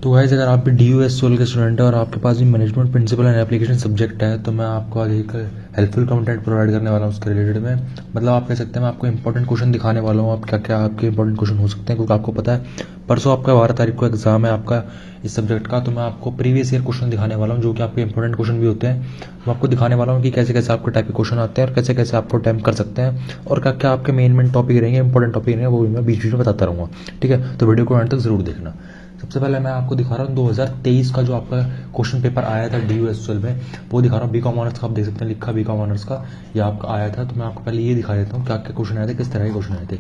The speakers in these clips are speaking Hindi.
तो गाइस अगर आप भी DUS सोल के स्टूडेंट हैं और आपके पास भी management principle and application subject है तो मैं आपको आज एक हेल्पफुल कंटेंट प्रोवाइड करने वाला हूँ उसके रिलेटेड में। मतलब आप कह सकते हैं मैं आपको इंपॉर्टेंट क्वेश्चन दिखाने वाला हूँ आप क्या क्या आपके इंपॉर्टेंट क्वेश्चन हो सकते हैं, क्योंकि आपको पता है परसों आपका 12 तारीख को एग्जाम है आपका इस सब्जेक्ट का। तो मैं आपको प्रीवियस ईयर क्वेश्चन दिखाने वाला हूँ जो कि आपके इंपॉर्टेंट क्वेश्चन भी होते हैं। मैं आपको दिखाने वाला हूँ कि कैसे कैसे आपके टाइप के क्वेश्चन आते हैं और कैसे कैसे आपको अटेम्प्ट कर सकते हैं और क्या क्या आपके मेन टॉपिक रहेंगे, इंपॉर्टेंट टॉपिक रहेंगे, वो भी मैं बीच बीच में बताता रहूँगा। ठीक है, तो वीडियो को एंड तक जरूर देखना। सबसे पहले मैं आपको दिखा रहा हूँ 2023 का जो आपका क्वेश्चन पेपर आया था DUS में, वो दिखा रहा हूँ। बीकॉम ऑनर्स का आप देख सकते हैं, लिखा बीकॉम ऑनर्स का ये आपका आया था। तो मैं आपको पहले ये दिखा देता हूँ क्या क्या क्वेश्चन आए थे, किस तरह के क्वेश्चन आए थे।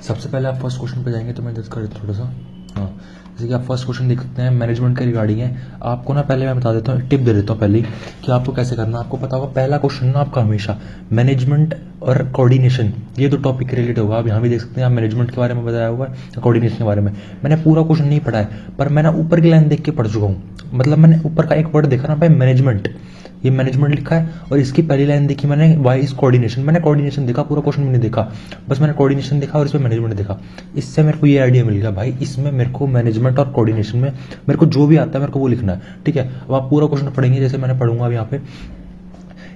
सबसे पहले आप फर्स्ट क्वेश्चन पे जाएंगे तो मैं जस्ट कर देता हूँ थोड़ा सा। हाँ, जैसे कि आप फर्स्ट क्वेश्चन देख सकते हैं मैनेजमेंट के रिगार्डिंग है। आपको ना पहले मैं बता देता हूँ, टिप दे देता हूँ पहले ही कि आपको कैसे करना है। आपको पता होगा पहला क्वेश्चन ना आपका हमेशा मैनेजमेंट और कोऑर्डिनेशन ये दो टॉपिक के रिलेटेड होगा। आप यहाँ भी देख सकते हैं, आप मैनेजमेंट के बारे में बताया हुआ है, कोऑर्डिनेशन के बारे में। मैंने पूरा क्वेश्चन नहीं पढ़ा है पर मैंने ऊपर की लाइन देख के पढ़ चुका हूँ। मतलब मैंने ऊपर का एक वर्ड देखा ना भाई मैनेजमेंट, ये मैनेजमेंट लिखा है और इसकी पहली लाइन देखी मैंने वाई इज कोऑर्डिनेशन। मैंने कोऑर्डिनेशन देखा, पूरा क्वेश्चन मैंने देखा, बस मैंने कोऑर्डिनेशन देखा और इसमें मैनेजमेंट देखा। इससे मेरे को ये आइडिया मिल गया भाई इसमें मेरे को मैनेजमेंट और कोऑर्डिनेशन में मेरे को जो भी आता है मेरे को वो लिखना है। ठीक है, अब आप पूरा क्वेश्चन पढ़ेंगे जैसे मैंने पढ़ूंगा अब यहाँ पे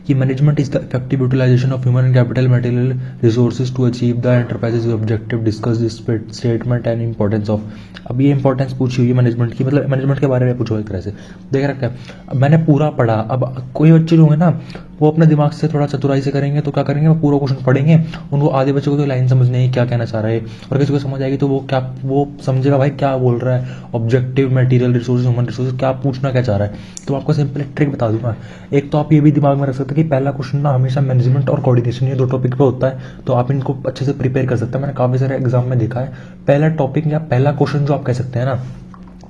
कि management is the effective utilisation of human capital material resources to achieve the enterprises objective discuss this statement and importance of. अब ये इंपॉर्टेंस पूछी हुई है मैनेजमेंट की, मतलब मैनेजमेंट के बारे में पूछो एक तरह से देख रखा है। अब मैंने पूरा पढ़ा, अब कोई बच्चे जो होंगे ना वो अपने दिमाग से थोड़ा चतुराई से करेंगे तो क्या करेंगे, वो पूरा क्वेश्चन पढ़ेंगे। उनको आधे बच्चों को तो लाइन समझ नहीं क्या कहना चाह रहा है और किसी को समझ आएगी तो वो समझेगा भाई क्या बोल रहा है, objective material resources human resources क्या पूछना क्या चाह रहा है। तो आपको सिंपल एक ट्रिक बता दूंगा। एक तो आप ये भी दिमाग में रख सकते हैं कि पहला क्वेश्चन ना हमेशा मैनेजमेंट और कोऑर्डिनेशन ये दो टॉपिक पे होता है, तो आप इनको अच्छे से प्रिपेयर कर सकते हैं। मैंने काफी सारे एग्जाम में देखा है पहला टॉपिक या पहला क्वेश्चन जो आप कह सकते हैं ना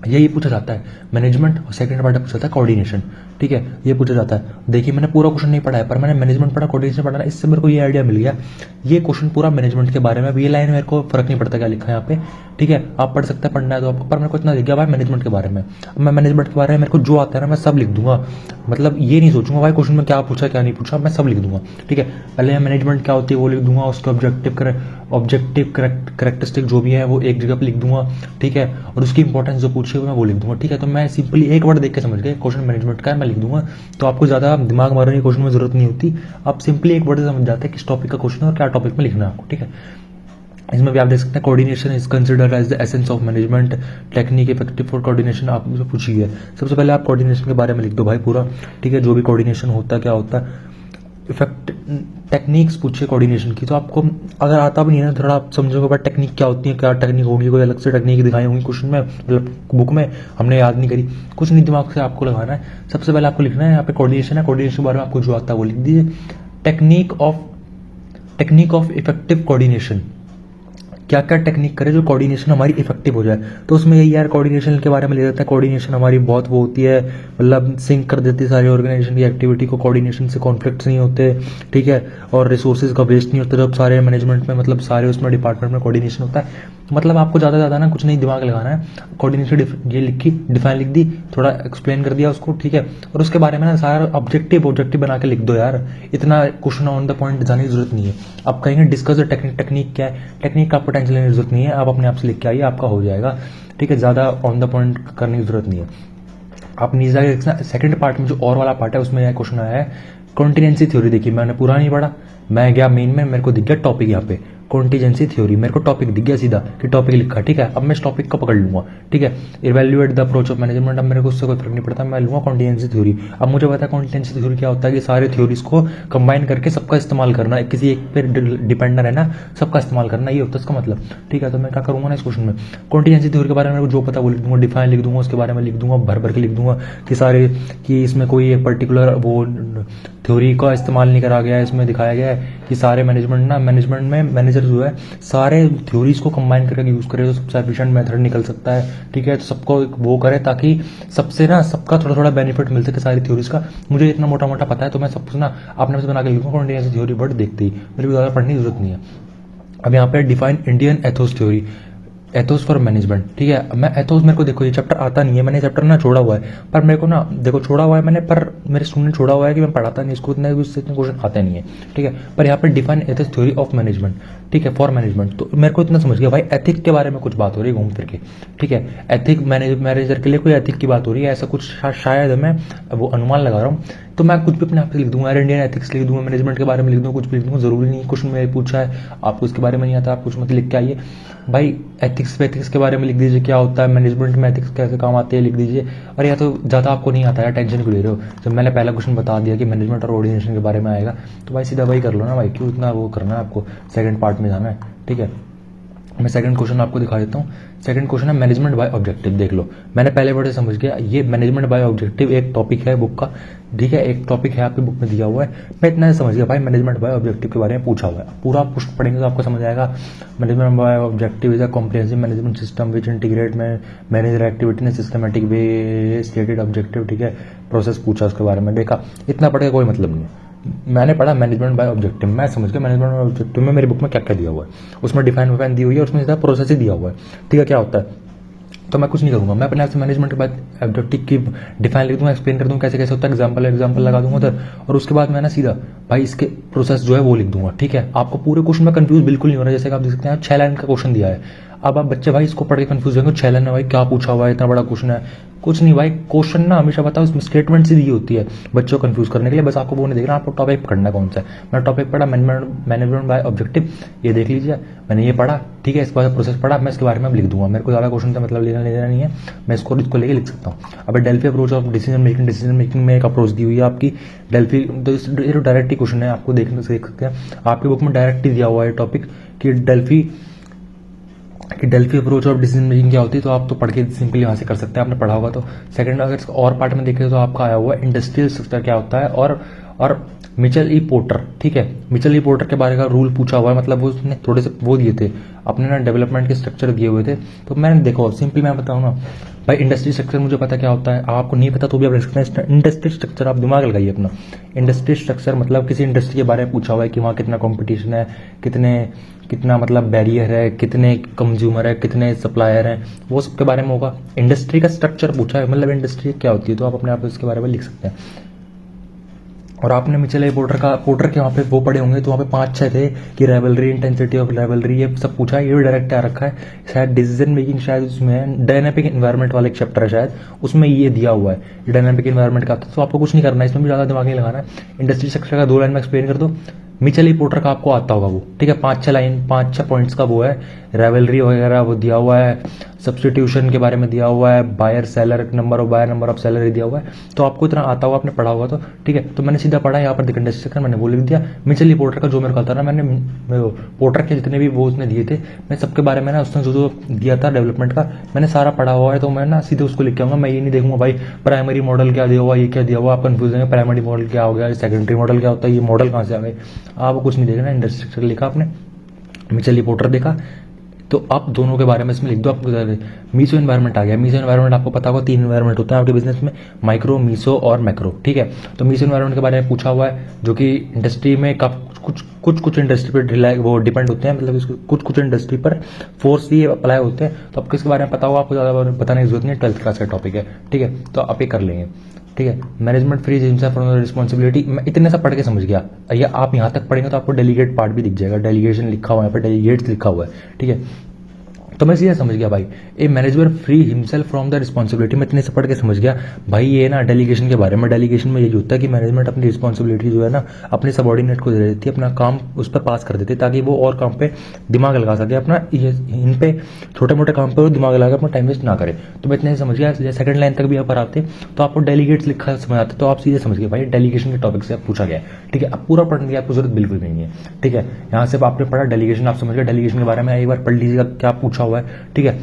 यही पूछा जाता है मैनेजमेंट और सेकंड पार्ट पूछा जाता है कोऑर्डिनेशन। ठीक है, ये पूछा जाता है। देखिए मैंने पूरा क्वेश्चन नहीं पढ़ा है पर मैंने मैनेजमेंट पढ़ा, कोऑर्डिनेशन पढ़ा ना, इससे मेरे को ये आइडिया मिल गया ये क्वेश्चन पूरा मैनेजमेंट के बारे में। अब ये लाइन मेरे को फर्क नहीं पड़ता क्या लिखा है यहाँ पे। ठीक है, आप पढ़ सकते हैं, पढ़ना है तो आपको, पर मेरे को इतना दिख गया भाई मैनेजमेंट के बारे में। अब मैं मैनेजमेंट के बारे में मेरे को जो आता है ना मैं सब लिख दूंगा। मतलब ये नहीं सोचूंगा भाई क्वेश्चन में क्या पूछा क्या नहीं पूछा, मैं सब लिख दूंगा। ठीक है, पहले मैनेजमेंट क्या होती है वो लिख दूंगा, उसके ऑब्जेक्टिव करेक्टरिस्टिक जो भी है वो एक जगह पे लिख दूंगा। ठीक है, और उसकी इंपॉर्टेंस जो पूछी है मैं वो लिख दूंगा। ठीक है, तो मैं सिंपली एक वर्ड देख के समझ गया क्वेश्चन मैनेजमेंट का है, मैं लिख दूंगा। तो आपको ज्यादा दिमाग मारने की क्वेश्चन में जरूरत नहीं होती, आप सिंपली एक वर्ड से समझ जाते हैं किस टॉपिक का क्वेश्चन है और क्या टॉपिक में लिखना है आपको। ठीक है, इसमें भी आप देख सकते हैं coordination is considered as the essence of management, technique effective for coordination आपसे पूछी है। सबसे पहले आप कोऑर्डिनेशन के बारे में लिख दो भाई पूरा। ठीक है, जो भी कोऑर्डिनेशन होता है क्या होता है, इफेक्ट टेक्निक्स पूछिए कोऑर्डिनेशन की। तो आपको अगर आता भी नहीं है ना थोड़ा आप समझोगे भाई टेक्निक क्या होती है, क्या टेक्निक होगी, कोई अलग से टेक्निक दिखाई होंगी क्वेश्चन में, मतलब बुक में हमने याद नहीं करी, कुछ नहीं, दिमाग से आपको लगाना है। सबसे पहले आपको लिखना है यहाँ पे कोऑर्डिनेशन है, कोऑर्डिनेशन के बारे में आपको जो आता है वो लिख दीजिए। टेक्निक ऑफ इफेक्टिव कोऑर्डिनेशन, क्या क्या टेक्निक करे जो कोऑर्डिनेशन हमारी इफेक्टिव हो जाए। तो उसमें यही यार कोऑर्डिनेशन के बारे में ले जाता है, कोऑर्डिनेशन हमारी बहुत वो होती है, मतलब सिंक कर देती है सारी ऑर्गेनाइजेशन की एक्टिविटी को, कोऑर्डिनेशन से कॉन्फ्लिक्ट्स नहीं होते। ठीक है, और रिसोर्सेज का वेस्ट नहीं होता जब सारे मैनेजमेंट में, मतलब सारे उसमें डिपार्टमेंट में कोऑर्डिनेशन होता है। मतलब आपको ज़्यादा ना कुछ नहीं दिमाग लगाना है, कोऑर्डिनेशन ये लिखी डिफाइन लिख दी, थोड़ा एक्सप्लेन कर दिया उसको। ठीक है, और उसके बारे में ना सारा ऑब्जेक्टिव बना के लिख दो यार, इतना क्वेश्चन ऑन द पॉइंट जाने की जरूरत नहीं है। आप कहेंगे डिस्कस द टेक्निक क्या है, टेक्निक का आपको टेंशन लेने की जरूरत नहीं है, आप अपने आप से लिख के आइए आपका हो जाएगा। ठीक है, ज़्यादा ऑन द पॉइंट करने की जरूरत नहीं है। आप नीचे जाकर सेकंड पार्ट में जो और वाला पार्ट है उसमें यह क्वेश्चन आया है कॉन्टीजेंसी थ्योरी। देखिए मैंने पूरा नहीं पढ़ा, मैं गया मेन में, मेरे को दिख गया टॉपिक यहाँ पे कॉन्टीजेंसी थ्योरी, मेरे को टॉपिक दिख गया सीधा कि टॉपिक लिखा। ठीक है, अब मैं इस टॉपिक को पकड़ लूंगा। ठीक है, evaluate the approach of management, अब मेरे को उससे कोई फर्क नहीं पड़ता, मैं लूंगा कॉन्टीजेंसी थ्योरी। अब मुझे पता है कॉन्टीजेंसी थ्योरी क्या होता है कि सारे थ्योरीज को कंबाइन करके सबका इस्तेमाल करना, किसी एक पे डिपेंड रहना, सबका इस्तेमाल करना, ये होता है इसका मतलब। ठीक है, तो मैं क्या करूंगा ना इस क्वेश्चन में कॉन्टीजेंसी थ्योरी के बारे में मेरे को जो पता वो लिख दूंगा, डिफाइन लिख दूंगा, उसके बारे में लिख दूंगा, भर के लिख दूंगा कि सारे कि इसमें कोई एक पर्टिकुलर वो थ्योरी का इस्तेमाल नहीं करा गया है। इसमें दिखाया गया है कि सारे मैनेजमेंट में मैनेजर जो है सारे थ्योरीज को कंबाइन करके यूज करे तो सबसे एफिशिएंट मेथड निकल सकता है। ठीक है, तो सबको वो करे ताकि सबसे ना सबका थोड़ा थोड़ा बेनिफिट मिल सके सारी थ्योरीज का। मुझे इतना मोटा पता है तो मैं सब कुछ ना अपने से बना के लिखूंगा कॉन्टीजेंसी थ्योरी, बट देखते ही मेरे को ज़्यादा पढ़ने की जरूरत नहीं है। अब यहाँ पे define Indian Athos theory, Athos for management, ठीक है। मैं एथोस, मेरे को देखो ये चैप्टर आता नहीं है, मैंने चैप्टर ना छोड़ा हुआ है, पर मेरे को ना देखो छोड़ा हुआ है मैंने, पर मेरे स्टूडेंट छोड़ा हुआ है कि मैं पढ़ाता नहीं इसको, इतने क्वेश्चन आते नहीं है, ठीक है। पर यहाँ पर define ethics theory of management, ठीक है, फॉर मैनेजमेंट। तो मेरे को इतना समझ गया भाई एथिक के बारे में कुछ बात हो रही है घूम फिर के, ठीक है। एथिक मैनेजर के लिए कोई एथिक की बात हो रही है, ऐसा कुछ शायद मैं वो अनुमान लगा रहा हूँ। तो मैं कुछ भी अपने आप से लिख दूंगा, इंडियन एथिक्स लिख दूंगा, मैनेजमेंट के बारे में लिख दूंगा, कुछ भी लिख दूंगा, जरूरी नहीं क्वेश्चन में पूछा है आपको इसके बारे में नहीं आता, आप कुछ मत लिख के आइए भाई। एथिक्स के बारे में लिख दीजिए, क्या होता है मैनेजमेंट में, एथिक्स कैसे काम आते हैं लिख दीजिए। और या तो ज़्यादा आपको नहीं आता है, टेंशन क्यों ले रहे हो, जब मैंने पहला क्वेश्चन बता दिया कि मैनेजमेंट और ऑर्डिनेशन के बारे में आएगा, तो भाई सीधा वही कर लो ना भाई, क्यों इतना वो करना है आपको, सेकंड पार्ट में जाना है, ठीक है। मैं सेकंड क्वेश्चन आपको दिखा देता हूँ। सेकंड क्वेश्चन है मैनेजमेंट बाय ऑब्जेक्टिव, देख लो मैंने पहले वर्ड से समझ गया, ये मैनेजमेंट बाय ऑब्जेक्टिव एक टॉपिक है बुक का, ठीक है, एक टॉपिक है आपकी बुक में दिया हुआ है। मैं इतना समझ गया भाई मैनेजमेंट बाय ऑब्जेक्टिव के बारे में पूछा हुआ है, पूरा आप पुष्ट पढ़ेंगे तो आपको समझ आएगा। Management by objective is a comprehensive management system which integrate में manager activity in systematic way stated objective, ठीक है। प्रोसेस पूछा उसके बारे में, देखा इतना पढ़ के कोई मतलब नहीं है। मैंने पढ़ा मैनेजमेंट बाय ऑब्जेक्टिव, मैं समझ गया मैनेजमेंट बाय ऑब्जेक्टिव में मेरी बुक में क्या क्या दिया हुआ है, उसमें डिफाइन दी हुई है, उसमें सीधा प्रोसेस ही दिया हुआ है, ठीक है। क्या होता है तो मैं कुछ नहीं करूंगा, मैं अपने आप से मैनेजमेंट के बाद ऑब्जेक्टिव की डिफाइन लिख दूंगा, एक्सप्लेन कर दूंगा कैसे कैसे होता है, एग्जांपल लगा दूंगा उधर, और उसके बाद मैं ना सीधा भाई इसके प्रोसेस जो है वो लिख दूंगा, ठीक है। आपको पूरे क्वेश्चन में कंफ्यूज बिल्कुल नहीं हो रहा है, जैसे आप देख सकते हैं 6 लाइन का क्वेश्चन दिया है। अब आप बच्चे भाई इसको पढ़ के कंफ्यूज होंगे, 6 लाइन में भाई क्या पूछा हुआ है, इतना बड़ा क्वेश्चन है। कुछ नहीं भाई, क्वेश्चन ना हमेशा बताओ उसमें स्टेटमेंट सी दी होती है बच्चों को कंफ्यूज करने के लिए, बस आपको वो नहीं देखना आपको टॉपिक पकड़ना कौन सा है। मैंने टॉपिक पढ़ा मैनेजमेंट बाय ऑब्जेक्टिव, ये देख लीजिए मैंने ये पढ़ा, ठीक है। इसके बाद प्रोसेस पढ़ा, मैं इसके बारे में लिख दूंगा, मेरे को ज़्यादा क्वेश्चन का मतलब लेना नहीं है, मैं इसको लेके लिख सकता हूँ। अब Delphi approach of decision making में एक अप्रोच दी हुई है आपकी डेल्फी, तो डायरेक्ट ही क्वेश्चन है, आपको देखने से देख सकते हैं आपकी बुक में डायरेक्ट ही दिया हुआ है टॉपिक कि Delphi approach of decision making क्या होती है, तो आप तो पढ़ के सिंपली यहाँ से कर सकते हैं, आपने पढ़ा होगा। तो सेकंड अगर और पार्ट में देखें तो आपका आया हुआ है इंडस्ट्रियल स्ट्रक्चर क्या होता है, और मिचेल ई पोर्टर, ठीक है। मिचेल ई पोर्टर के बारे का रूल पूछा हुआ है, मतलब वो उसने थोड़े से वो दिए थे अपने ना डेवलपमेंट के स्ट्रक्चर दिए हुए थे। तो मैंने देखो सिंपली मैं बताऊँ ना भाई, इंडस्ट्री स्ट्रक्चर मुझे पता क्या होता है, आपको नहीं पता तो भी आप रख सकते हैं। इंडस्ट्री स्ट्रक्चर आप दिमाग लगाइए अपना, इंडस्ट्री स्ट्रक्चर मतलब किसी इंडस्ट्री के बारे में पूछा हुआ है कि वहाँ कितना कंपटीशन है, कितना मतलब बैरियर है, कितने कंज्यूमर है, कितने सप्लायर हैं, वो सब के बारे में होगा। इंडस्ट्री का स्ट्रक्चर पूछा है, मतलब इंडस्ट्री क्या होती है, तो आप अपने आप इसके बारे में लिख सकते हैं। और आपने मिचेल पोर्टर के वहाँ पे वो पढ़े होंगे, तो वहाँ पे 5-6 थे कि रेवलरी, इंटेंसिटी ऑफ रेवलरी, ये सब पूछा है, ये भी डायरेक्ट आ रखा है। शायद डिसीजन मेकिंग शायद उसमें डायनामिक इन्वायरमेंट वाला एक चैप्टर है शायद, उसमें ये दिया हुआ है डायनामिक इन्वायरमेंट का। तो आपको कुछ नहीं करना है, इसमें भी ज़्यादा दिमाग नहीं लगाना है। इंडस्ट्री सेक्टर का 2 लाइन में एक्सप्लेन कर दो। मिचेल ई पोर्टर का आपको आता होगा वो, ठीक है, 5-6 पॉइंट्स का वो है, रेवलरी वगैरह वो दिया हुआ है, सब्सटीट्यूशन के बारे में दिया हुआ है, buyer seller, number of seller दिया हुआ है। तो आपको इतना आता हुआ आपने पढ़ा हुआ, तो ठीक है। तो मैंने सीधा पढ़ा यहाँ पर इंडस्ट्री सेक्टर, मैंने वो लिख दिया। मिचेल ई पोर्टर का जो मेरे को आता ना, मैंने पोर्टर के जितने भी वो उसने दिए थे, मैं सबके बारे में ना उसने जो दिया था डेवलपमेंट का, मैंने सारा पढ़ा हुआ है। तो मैं ना सीधे उसको लिख के आऊंगा, मैं ये नहीं देखूंगा भाई प्राइमरी मॉडल क्या दिया हुआ, ये क्या दिया हुआ, आप कंफ्यूज होंगे प्राइमरी मॉडल क्या हो गया, सेकेंडरी मॉडल क्या होता है, ये मॉडल कहाँ से आ गए, आपको कुछ नहीं देखना। इंडस्ट्री सेक्टर लिखा आपने, मिचेल ई पोर्टर देखा, तो आप दोनों के बारे में इसमें लिख दो। आपको मीसो एनवायरनमेंट आ गया। मीसो एनवायरनमेंट आपको पता होगा 3 एनवायरनमेंट होते हैं आपके बिजनेस में, माइक्रो, मीसो और मैक्रो, ठीक है। तो मीसो एनवायरनमेंट के बारे में पूछा हुआ है, जो कि इंडस्ट्री में कुछ इंडस्ट्री पर वो डिपेंड होते हैं, मतलब कुछ इंडस्ट्री पर फोर्स ही अप्लाई होते हैं। तो आपको इसके बारे में पता होगा, आपको ज़्यादा बताने की जरूरत नहीं, 12th क्लास का टॉपिक है, ठीक है। तो आप ये कर लेंगे, ठीक है। Management free himself from responsibility, मैं इतने सा पढ़ के समझ गया। या आप यहाँ तक पढ़ेंगे तो आपको डेलीगेट पार्ट भी दिख जाएगा, डेलीगेशन लिखा हुआ है, यहाँ पर डेलीगेट्स लिखा हुआ है, ठीक है। तो मैं सीधा समझ गया भाई, a manager free himself from the responsibility, मैं इतने से पढ़ के समझ गया भाई। ये ना डेलीगेशन के बारे में, डेलीगेशन में यही होता है कि मैनेजमेंट अपनी रिस्पॉन्सिबिलिटी जो है ना अपने सबॉर्डिनेट को दे देती है, अपना काम उस पर पास कर देती है, ताकि वो और काम पे दिमाग लगा सके, अपना इन पे छोटे मोटे काम पर दिमाग लगा अपना टाइम वेस्ट ना करे। तो मैं इतने से समझ गया। सेकंड लाइन तक भी आप आते तो आपको डेलीगेट्स लिखा समझ आते, तो आप सीधे समझ गए भाई डेलीगेशन के टॉपिक से पूछा गया, ठीक है। अब पूरा पढ़ने की आपको जरूरत बिल्कुल नहीं है, ठीक है। यहाँ से आपने पढ़ा डेलीगेशन, आप समझ गए डेलीगेशन के बारे में, एक बार पढ़ लीजिएगा क्या पूछा हुआ है, ठीक है।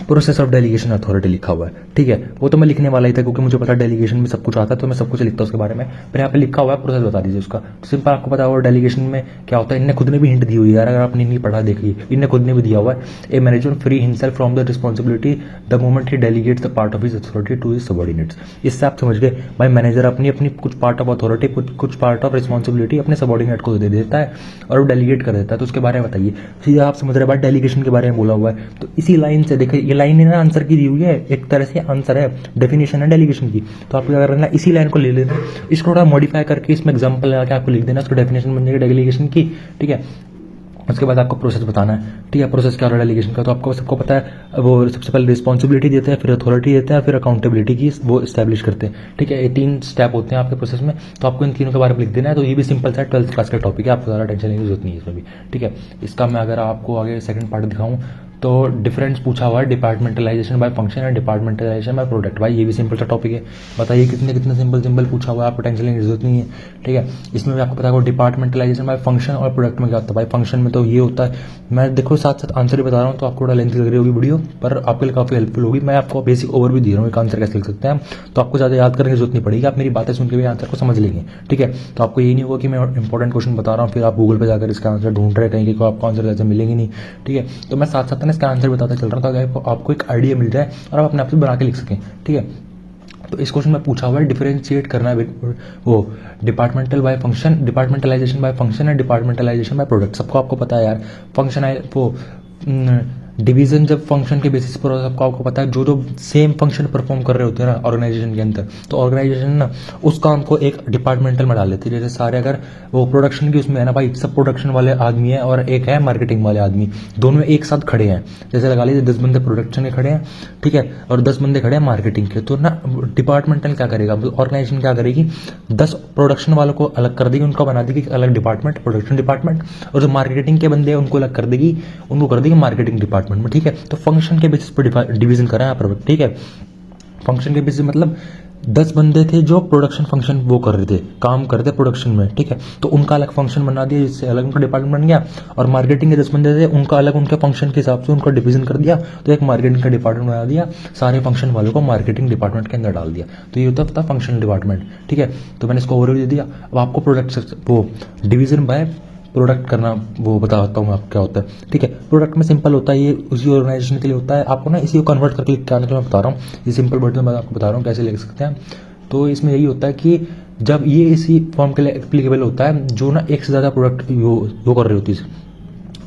प्रोसेस ऑफ डेलीगेशन अथॉरिटी लिखा हुआ है, ठीक है। वो तो मैं लिखने वाला ही था क्योंकि मुझे पता है डेलीगेशन में सब कुछ आता है, तो मैं सब कुछ लिखता हूँ उसके बारे में। पर यहाँ पे लिखा हुआ है, प्रोसेस बता दीजिए उसका। सिंपल आपको पता होगा डेलीगेशन में क्या होता है, इनने खुद ने भी हिंट दी हुई है यार, अगर आपने नहीं पढ़ा देखिए, इनने खुद ने भी दिया हुआ है। A manager free himself from the responsibility the moment he delegates the part of his authority to his subordinates. इससे आप समझ गए भाई, मैनेजर अपनी अपनी कुछ पार्ट ऑफ अथॉरिटी, कुछ पार्ट ऑफ रिस्पॉन्सिबिलिटी अपने सबॉर्डिनेट को दे देता है और वो डेलीगेट कर देता है। तो उसके बारे में बताइए, सीधे आप समझ रहे बात डेलीगेशन के बारे में बोला हुआ है। तो इसी लाइन से देखिए, ये लाइन ना आंसर की दी हुई है, एक तरह से आंसर है, डेफिनेशन है डेलीगेशन की। तो आपको क्या करना है, इसी लाइन को ले लेना, इसको थोड़ा मॉडिफाई करके इसमें एग्जाम्पल लगा के आपको लिख देना, उसको डेफिनेशन बन जाएगी डेलीगेशन की, ठीक है। उसके बाद आपको प्रोसेस बताना है, ठीक है। प्रोसेस क्या हो रहा है डेलीगेशन का, तो आपको सबको पता है, वो सबसे पहले रिस्पॉन्सिबिलिटी देते हैं, फिर अथॉरिटी देते हैं, फिर अकाउंटेबिलिटी की वो इस्टेब्लिश करते हैं, ठीक है। ये 3 स्टेप होते हैं आपके प्रोसेस में, तो आपको इन तीनों के बारे में लिख देना है। तो ये भी सिंपल सा 12th क्लास का टॉपिक है, आपको ज़्यादा टेंशन लेने की जरूरत नहीं है इसमें भी, ठीक है। इसका मैं अगर आपको आगे सेकंड पार्ट दिखाऊं तो डिफरेंस पूछा हुआ है, departmentalization by function and departmentalization by product. भाई ये भी सिंपल सा टॉपिक है, बताइए कितने कितने सिंपल पूछा हुआ है, आपको टेंशन लेने की जरूरत नहीं है, ठीक है। इसमें भी आपको पता होगा डिपार्टमेंटलाइजेशन बाय फंक्शन और प्रोडक्ट में क्या होता है। भाई फंक्शन में तो ये होता है, मैं देखो साथ साथ आंसर भी बता रहा हूँ, तो आपको थोड़ा लेंथ लग रही होगी वीडियो, पर आपके लिए काफी हेल्पफुल होगी। मैं आपको बेसिक ओवर भी दे रहा हूँ, एक आंसर कैसे लिख सकते हैं, तो आपको ज्यादा याद करने की जरूरत नहीं पड़ेगी, आप मेरी बातें सुन के भी आंसर को समझ लेंगे, ठीक है। तो आपको ये नहीं होगा कि मैं इंपॉर्टेंट क्वेश्चन बता रहा हूँ फिर आप गूगल पे जाकर इसका आंसर ढूंढ रहे कहीं कि आपको आंसर ऐसे मिलेंगे नहीं, ठीक है। तो मैं साथ साथ ना इसका आंसर बताता चल रहा था, ताकि आपको एक आइडिया मिल जाए और आप अपने आप से बना के लिख सकें, ठीक है। तो इस क्वेश्चन में पूछा हुआ है डिफरेंशिएट करना है वो departmental by function, departmentalization by function and departmentalization by product. सबको आपको पता है यार, फंक्शन है वो डिवीजन जब फंक्शन के बेसिस पर सबको आपको पता है, जो जो सेम फंक्शन परफॉर्म कर रहे होते हैं ना ऑर्गेनाइजेशन के अंदर, तो ऑर्गेनाइजेशन ना उस काम को एक डिपार्टमेंटल में डाल देती है। जैसे सारे अगर वो प्रोडक्शन की उसमें है ना भाई, सब प्रोडक्शन वाले आदमी है और एक है मार्केटिंग वाले आदमी, दोनों एक साथ खड़े हैं। जैसे लगा लीजिए 10 बंदे प्रोडक्शन के खड़े हैं, ठीक है, और 10 बंदे खड़े हैं मार्केटिंग के, तो ना डिपार्टमेंटल क्या करेगा, ऑर्गेनाइजेशन क्या करेगी, 10 प्रोडक्शन वालों को अलग कर देगी, उनका बना देगी अलग डिपार्टमेंट, प्रोडक्शन डिपार्टमेंट, और जो मार्केटिंग के बंदे हैं उनको अलग कर देगी, उनको कर देगी मार्केटिंग डिपार्टमेंट में, ठीक है। तो फंक्शन के बेसिस पर डिवीजन करा है यहाँ पर, ठीक है। फंक्शन के बेसिस मतलब 10 बंदे थे जो प्रोडक्शन फंक्शन वो कर रहे थे, काम कर रहे थे प्रोडक्शन में, ठीक है, तो उनका अलग फंक्शन बना दिया, जिससे अलग उनका डिपार्टमेंट बन गया। और मार्केटिंग के 10 बंदे थे, उनका अलग उनके फंक्शन के हिसाब से उनका डिवीजन कर दिया, तो एक मार्केटिंग का डिपार्टमेंट बना दिया, सारे फंक्शन वालों को मार्केटिंग डिपार्टमेंट के अंदर डाल दिया। तो ये होता था फंक्शनल डिपार्टमेंट, ठीक है। तो मैंने इसको ओवरव्यू दे दिया। अब आपको प्रोडक्ट वो डिवीजन बाय प्रोडक्ट करना वो बताता हूँ मैं क्या होता है, ठीक है। प्रोडक्ट में सिंपल होता है, ये उसी ऑर्गेनाइजेशन के लिए होता है, आपको ना इसी को कन्वर्ट करके लिख के आने के लिए मैं बता रहा हूँ, ये सिंपल वर्ड में मैं आपको बता रहा हूँ कैसे लिख सकते हैं। तो इसमें यही होता है कि जब ये इसी फॉर्म के लिए एप्लीकेबल होता है जो ना एक से ज़्यादा प्रोडक्ट वो कर रही होती है,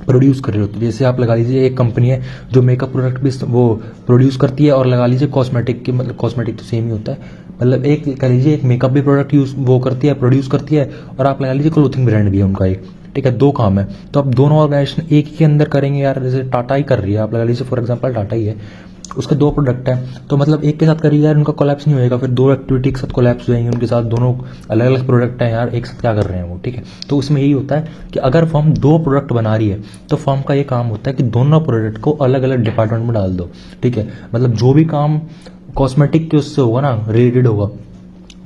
प्रोड्यूस कर रही होती है। जैसे आप लगा लीजिए एक कंपनी है जो मेकअप प्रोडक्ट भी वो प्रोड्यूस करती है, और लगा लीजिए कॉस्मेटिक की, मतलब कॉस्मेटिक तो सेम ही होता है, मतलब एक कह लीजिए एक मेकअप भी प्रोडक्ट यूज वो करती है, प्रोड्यूस करती है, और आप लगा लीजिए क्लोथिंग ब्रांड भी है उनका एक, ठीक है। 2 काम है, तो अब दोनों ऑर्गेनाइजेशन एक ही के अंदर करेंगे यार। जैसे टाटा ही कर रही है, आप लगा लीजिए फॉर एग्जांपल टाटा ही है, उसके 2 प्रोडक्ट हैं, तो मतलब एक के साथ करिए यार, उनका कोलैप्स नहीं होएगा, फिर 2 एक्टिविटी के साथ कोलैप्स हो जाएंगे उनके साथ, दोनों अलग अलग प्रोडक्ट हैं यार, एक साथ क्या कर रहे हैं वो, ठीक है। तो उसमें यही होता है कि अगर फर्म 2 प्रोडक्ट बना रही है तो फर्म का ये काम होता है कि दोनों प्रोडक्ट को अलग अलग डिपार्टमेंट में डाल दो, ठीक है। मतलब जो भी काम कॉस्मेटिक के उससे होगा ना, रिलेटेड होगा,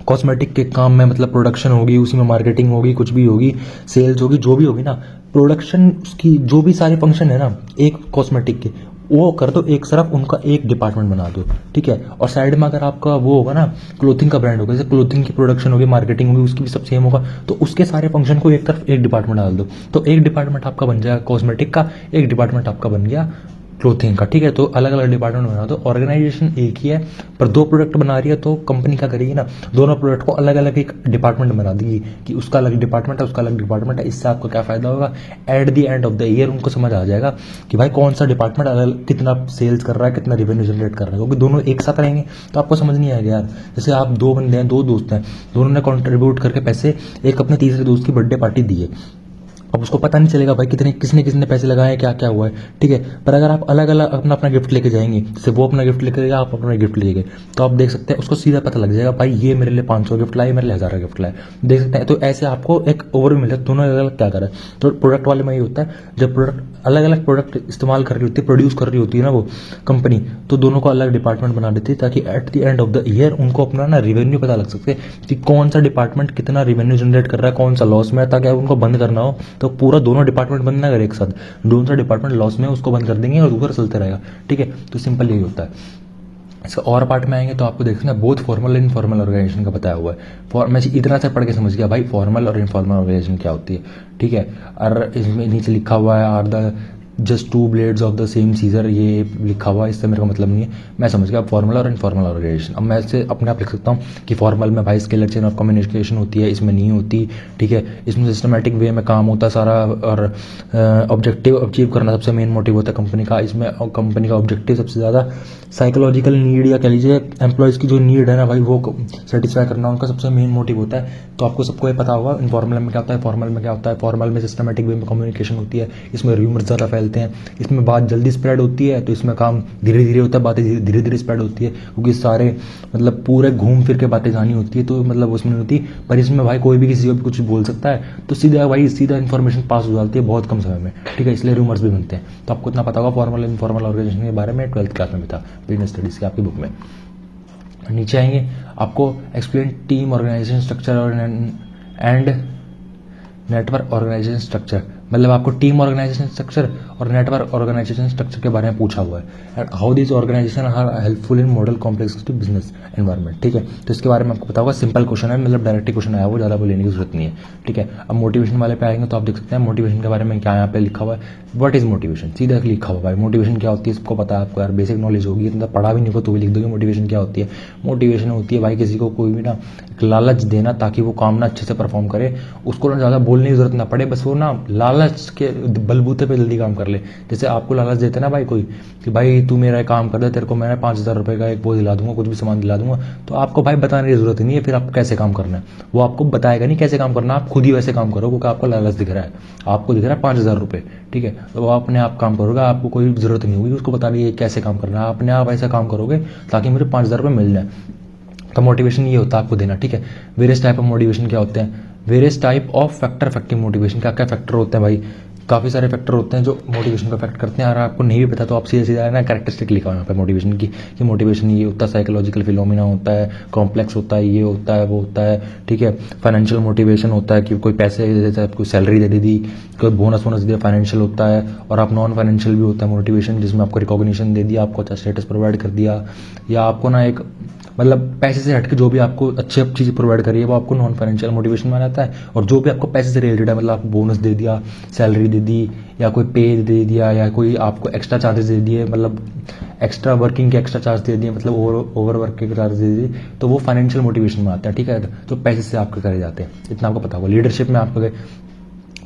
कॉस्मेटिक के काम में मतलब प्रोडक्शन होगी, उसी में मार्केटिंग होगी, कुछ भी होगी, सेल्स होगी, जो भी होगी ना, प्रोडक्शन उसकी जो भी सारे फंक्शन है ना एक कॉस्मेटिक के, वो कर दो एक तरफ, उनका एक डिपार्टमेंट बना दो, ठीक है। और साइड में अगर आपका वो होगा ना क्लोथिंग का ब्रांड होगा, जैसे क्लोथिंग की प्रोडक्शन होगी, मार्केटिंग होगी, उसकी भी सब सेम होगा, तो उसके सारे फंक्शन को एक तरफ एक डिपार्टमेंट डाल दो, तो एक डिपार्टमेंट आपका बन जाएगा कॉस्मेटिक का, एक डिपार्टमेंट आपका बन गया क्लोथिंग का, ठीक है। तो अलग अलग डिपार्टमेंट बना दो, ऑर्गेनाइजेशन एक ही है पर 2 प्रोडक्ट बना रही है, तो कंपनी क्या करेगी ना, दोनों प्रोडक्ट को अलग अलग एक डिपार्टमेंट बना देगी कि उसका अलग डिपार्टमेंट है, उसका अलग डिपार्टमेंट है। इससे आपको क्या फायदा होगा, at the end of the year उनको समझ आ जाएगा कि भाई कौन सा डिपार्टमेंट अलग कितना सेल्स कर रहा है, कितना रेवेन्यू जनरेट कर रहा है, क्योंकि दोनों एक साथ रहेंगे तो आपको समझ नहीं आएगा यार। जैसे आप 2 बंदे हैं, 2 दोस्त हैं, दोनों ने कॉन्ट्रीब्यूट करके पैसे एक अपने तीसरे दोस्त की बर्थडे पार्टी दी है, अब उसको पता नहीं चलेगा भाई किसने किसने पैसे लगाए, क्या क्या हुआ है, ठीक है। पर अगर आप अलग अलग अपना अपना गिफ्ट लेके जाएंगे, जैसे वो अपना गिफ्ट लेके गया, आप अपना गिफ्ट ले गए, तो आप देख सकते हैं उसको सीधा पता लग जाएगा भाई ये मेरे लिए 500 गिफ्ट लाए, मेरे लिए 1000 गिफ्ट लाए, देख सकते हैं। तो ऐसे आपको एक ओवरव्यू मिल जाता है दोनों अलग अलग क्या करें। तो प्रोडक्ट वाले में ये होता है, जब प्रोडक्ट अलग अलग प्रोडक्ट इस्तेमाल कर रही होती है, प्रोड्यूस कर रही होती है ना वो कंपनी, तो दोनों को अलग डिपार्टमेंट बना देती है, ताकि at the end of the year उनको अपना ना रेवेन्यू पता लग सकते कि कौन सा डिपार्टमेंट कितना रेवेन्यू जनरेट कर रहा है, कौन सा लॉस में है, ताकि उनको बंद करना हो तो पूरा दोनों डिपार्टमेंट बंद ना करे एक साथ, दोनों सा डिपार्टमेंट लॉस में उसको बंद कर देंगे और दूसरा चलते रहेगा, ठीक है। तो सिंपल यही होता है। इसका और पार्ट में आएंगे तो आपको देखना बहुत फॉर्मल एंड इनफॉर्मल ऑर्गेनाइजेशन का बताया हुआ है। मैं इतना से पढ़ के समझ गया भाई फॉर्मल और इनफॉर्मल ऑर्गेनाइजेशन क्या होती है, ठीक है। और इसमें नीचे लिखा हुआ है are the just two blades of the same scissor, ये लिखा हुआ है, इससे मेरे को मतलब नहीं है, मैं समझ गया फॉर्मल और इनफॉर्मल ऑर्गेनाइजेशन। अब मैं इससे अपने आप लिख सकता हूँ कि फॉर्मल में भाई स्केलर चेन ऑफ कम्युनिकेशन होती है, इसमें नहीं होती, ठीक है। इसमें सिस्टमेटिक वे में काम होता है सारा, और ऑब्जेक्टिव अचीव करना सबसे मेन मोटिव होता है कंपनी का। इसमें कंपनी का ऑब्जेक्टिव सबसे ज़्यादा साइकोलॉजिकल नीड या कह लीजिए एम्प्लॉयज़ की जो नीड है ना भाई वो सेटिस्फाई करना उनका सबसे मेन मोटिव होता है। तो आपको सबको ये पता होगा इनफॉर्मल में क्या होता है, फॉर्मल में क्या होता है। फॉर्मल में सिस्टमेटिक वे में कम्युनिकेशन होती है, इसमें र्यूमर्स ज़्यादा फैलते हैं, इसमें बात जल्दी स्प्रेड होती है, तो इसमें काम धीरे धीरे होता है, बातें धीरे धीरे स्प्रेड होती है, क्योंकि सारे मतलब पूरे घूम फिर के बातें जानी होती है, तो मतलब उसमें नहीं होती। पर इसमें भाई कोई भी किसी को भी कुछ बोल सकता है, तो सीधा भाई सीधा इन्फॉर्मेशन पास हो जाती है बहुत कम समय में, ठीक है। इसलिए रूमर्स भी बनते हैं। तो आपको इतना पता होगा फॉर्मल इनफॉर्मल ऑर्गेनाइजेशन के बारे में, 12th क्लास में भी था बिजनेस स्टडीज़ की आपकी बुक में। नीचे आएंगे आपको एक्सप्लेन टीम ऑर्गेनाइजेशन स्ट्रक्चर और एंड नेटवर्क ऑर्गेनाइजेशन स्ट्रक्चर, मतलब आपको टीम ऑर्गेनाइजेशन स्ट्रक्चर और नेटवर्क ऑर्गेनाइजेशन स्ट्रक्चर के बारे में पूछा हुआ है। How this organization are helpful in model complex to business environment, ठीक है। तो इसके बारे में आपको पता होगा, सिंपल क्वेश्चन है, मतलब डायरेक्ट क्वेश्चन आया वो, ज़्यादा लेने की जरूरत नहीं है, ठीक है। अब मोटिवेशन वाले पे आएंगे तो आप देख सकते हैं मोटिवेशन के बारे में क्या यहाँ पे लिखा हुआ है, व्हाट इज मोटिवेशन, सीधा लिखा हुआ है। मोटिवेशन क्या होती है सबको पता है आपको यार, बेसिक नॉलेज होगी, मतलब पढ़ा भी नहीं हो तो भी लिख दोगे मोटिवेशन क्या होती है। मोटिवेशन होती है भाई किसी को कोई भी ना लालच देना ताकि वो काम ना अच्छे से परफॉर्म करे, उसको ना ज़्यादा बोलने की जरूरत ना पड़े, बस वो ना लालच के बलबूते पे जल्दी काम कर ले। जैसे आपको लालच देते ना भाई कोई कि भाई तू मेरा काम कर दे, तेरे को मैंने 5,000 रुपये का एक वो दिला दूंगा, कुछ भी सामान दिला दूंगा, तो आपको भाई बताने की जरूरत नहीं है फिर आपको कैसे काम करना है, वो आपको बताएगा नहीं कैसे काम करना, आप खुद ही वैसे काम करो, क्योंकि आपको लालच दिख रहा है, आपको दिख रहा है 5,000 रुपये, ठीक है। तो वो अपने आप काम करोगे, आपको कोई जरूरत नहीं होगी उसको बताने की कैसे काम करना है, अपने आप ऐसा काम करोगे ताकि मुझे 5,000 रुपये मिल जाए। तो मोटिवेशन ये होता है आपको देना, ठीक है। वेरियस टाइप ऑफ मोटिवेशन क्या होते हैं, various type of factor effective motivation, क्या क्या फैक्टर होते हैं भाई, काफ़ी सारे फैक्टर होते हैं जो मोटिवेशन को अफेक्ट करते हैं। अगर आपको नहीं भी पता तो आप सीधे सीधा ना कैरेक्टरिस्टिक लिखा हुआ यहाँ पे मोटिवेशन की, कि मोटिवेशन ये होता है, साइकोलॉजिकल फिनोमिना होता है, कॉम्प्लेक्स होता है, ये होता है, वो होता है, ठीक है। फाइनेंशियल मोटिवेशन होता है कि कोई पैसे देता है, कोई सैलरी दे दी, कोई बोनस वोनस दिया, फाइनेंशियल होता है। और आप नॉन फाइनेंशियल भी होता है मोटिवेशन, जिसमें आपको रिकॉग्निशन दे दिया, आपको अच्छा स्टेटस प्रोवाइड कर दिया, या आपको ना एक मतलब पैसे से हटके जो भी आपको अच्छी चीज़ प्रोवाइड करी है वो आपको नॉन फाइनेंशियल मोटिवेशन में आता है। और जो भी आपको पैसे से रिलेटेड है, मतलब आपको बोनस दे दिया, सैलरी दे दी, या कोई पे दे दिया, या कोई आपको एक्स्ट्रा चार्जेस दे दिए, मतलब एक्स्ट्रा वर्किंग के एक्स्ट्रा चार्ज दे दिए, मतलब ओवर वर्क के चार्ज दे दिए, तो वो फाइनेंशियल मोटिवेशन में आता है, ठीक है। तो पैसे से आपके करे जाते हैं, इतना आपको पता होगा। लीडरशिप में आपको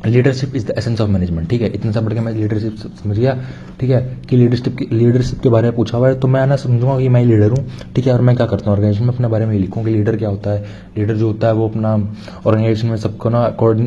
leadership is the essence of management, ठीक है। इतना सा बढ़ के मैं लीडरशिप समझ गया, ठीक है, कि लीडरशिप के बारे में पूछा हुआ है, तो मैं ना समझूंगा कि मैं लीडर हूँ, ठीक है। और मैं क्या करता हूँ ऑर्गेनाइजेशन में अपने बारे में लिखूँ कि लीडर क्या होता है। लीडर जो होता है वो अपना ऑर्गेनाइजेशन में सबको ना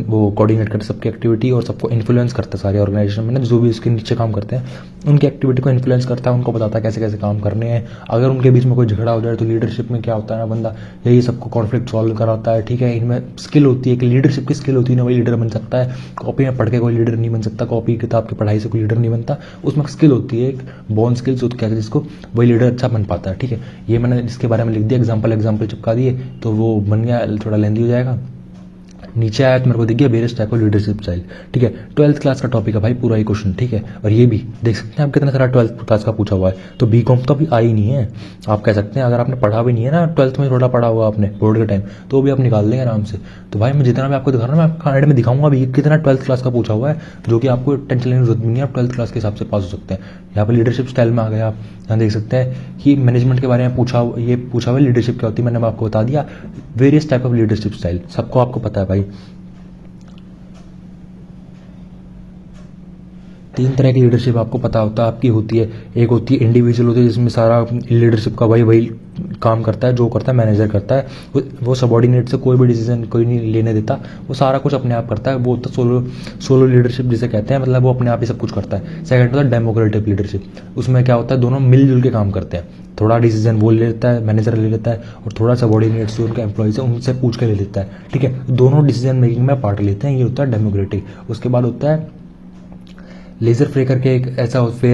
वो कोऑर्डिनेट करता है, सबकी एक्टिविटी, और सबको इन्फ्लुएंस करता है सारे ऑर्गेनाइजेशन में ना, जो भी उसके नीचे काम करते हैं उनकी एक्टिविटी को इन्फ्लुएंस करता है, उनको बताता है कैसे कैसे काम करने हैं। अगर उनके बीच में कोई झगड़ा हो जाए तो लीडरशिप में क्या होता है ना, बंदा यही सबको कॉन्फ्लिक्ट सॉल्व कराता है, ठीक है। इनमें स्किल होती है कि लीडरशिप की स्किल होती है ना, वही लीडर बन सकता है। कॉपी में पढ़ के कोई लीडर नहीं बन सकता, कॉपी किताब की पढ़ाई से कोई लीडर नहीं बनता, उसमें स्किल होती है, एक बॉर्न स्किल्स कहते हैं जिसको, वही लीडर अच्छा बन पाता है, ठीक है। ये मैंने इसके बारे में लिख दिया, एग्जाम्पल चिपका दिए, तो वो बन गया, थोड़ा लेंदी हो जाएगा। नीचे आया तो मेरे को दिख गया various type of leadership style, ठीक है। 12th क्लास का टॉपिक है भाई पूरा ही क्वेश्चन, ठीक है। और ये भी देख सकते हैं आप कितना सारा 12th क्लास का पूछा हुआ है, तो बीकॉम तो अभी आई नहीं है, आप कह सकते हैं। अगर आपने पढ़ा भी नहीं है ना 12th में, थोड़ा पढ़ा हुआ आपने बोर्ड के टाइम, तो भी आप निकाल देंगे आराम से। तो भाई मैं जितना भी आपको दिखा रहा हूँ, मैं आपको एंड में दिखाऊंगा अभी कितना 12th क्लास का पूछा हुआ है, जो कि आपको टेंशन लेने की जरूरत नहीं है, आप 12th क्लास के हिसाब से पास हो सकते हैं। यहाँ पर लीडरशिप स्टाइल में आ गया, आप यहाँ देख सकते हैं कि मैनेजमेंट के बारे में पूछा हुआ है, लीडरशिप क्या होती है मैंने आपको बता दिया। Various type of leadership style सबको आपको पता है भाई। 3 तरह की लीडरशिप आपको पता होता है आपकी होती है। एक होती है इंडिविजुअल होती है, जिसमें सारा लीडरशिप का वही काम करता है, जो करता है मैनेजर करता है, वो सबॉर्डिनेट से कोई भी डिसीजन कोई नहीं लेने देता, वो सारा कुछ अपने आप करता है, वो होता है सोलो लीडरशिप जिसे कहते हैं, मतलब वो अपने आप ही सब कुछ करता है। सेकंड होता है डेमोक्रेटिक लीडरशिप, उसमें क्या होता है दोनों मिलजुल के काम करते हैं, थोड़ा डिसीजन वो ले लेता है, मैनेजर ले लेता है, और थोड़ा सबॉर्डिनेट जो उनके एम्प्लॉइज है उनसे पूछ के ले लेता है, ठीक है। दोनों डिसीजन मेकिंग में पार्ट लेते हैं, ये होता है डेमोक्रेटिक। उसके बाद होता है लेजर फेयर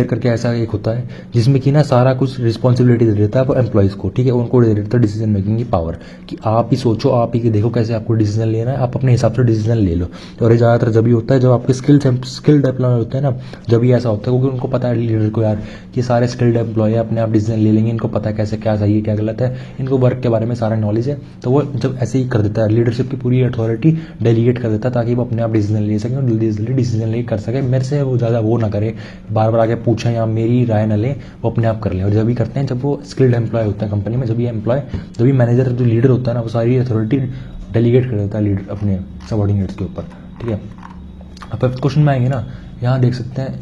करके ऐसा एक होता है जिसमें कि ना सारा कुछ रिस्पॉन्सिबिलिटी दे देता है वो एम्प्लॉयज़ को, ठीक है, उनको दे देता है डिसीजन मेकिंग की पावर कि आप ही सोचो, आप ही देखो कैसे आपको डिसीजन लेना है, आप अपने हिसाब से डिसीजन ले लो। और ये ज़्यादातर जब भी होता है जब आपके स्किल्ड एम्प्लॉय होते हैं ना, जब भी ऐसा होता है, क्योंकि उनको पता है लीडर को यार कि सारे स्किल्ड एम्प्लॉय अपने आप डिसीजन ले लेंगे, इनको पता है कैसे क्या सही है क्या गलत है, इनको वर्क के बारे में सारा नॉलेज है, तो वो जब ऐसे ही कर देता है, लीडरशिप की पूरी अथॉरिटी डेलीगेट कर देता है ताकि वो अपने आप डिसीजन ले सकें और जल्दी जल्दी डिसीजन ले कर सके। मेरे से वो ज़्यादा वो ना करे, बार बार आके पूछें या मेरी राय ना लें, वो अपने आप कर लें। और जब भी करते हैं जब वो स्किल्ड एम्प्लॉय होता है कंपनी में, जब भी मैनेजर जो लीडर होता है ना, वो सारी अथॉरिटी डेलीगेट कर देता है लीडर अपने सबॉर्डिनेट्स के ऊपर, ठीक है। अब फिफ्थ क्वेश्चन में आएंगे ना, यहाँ देख सकते हैं,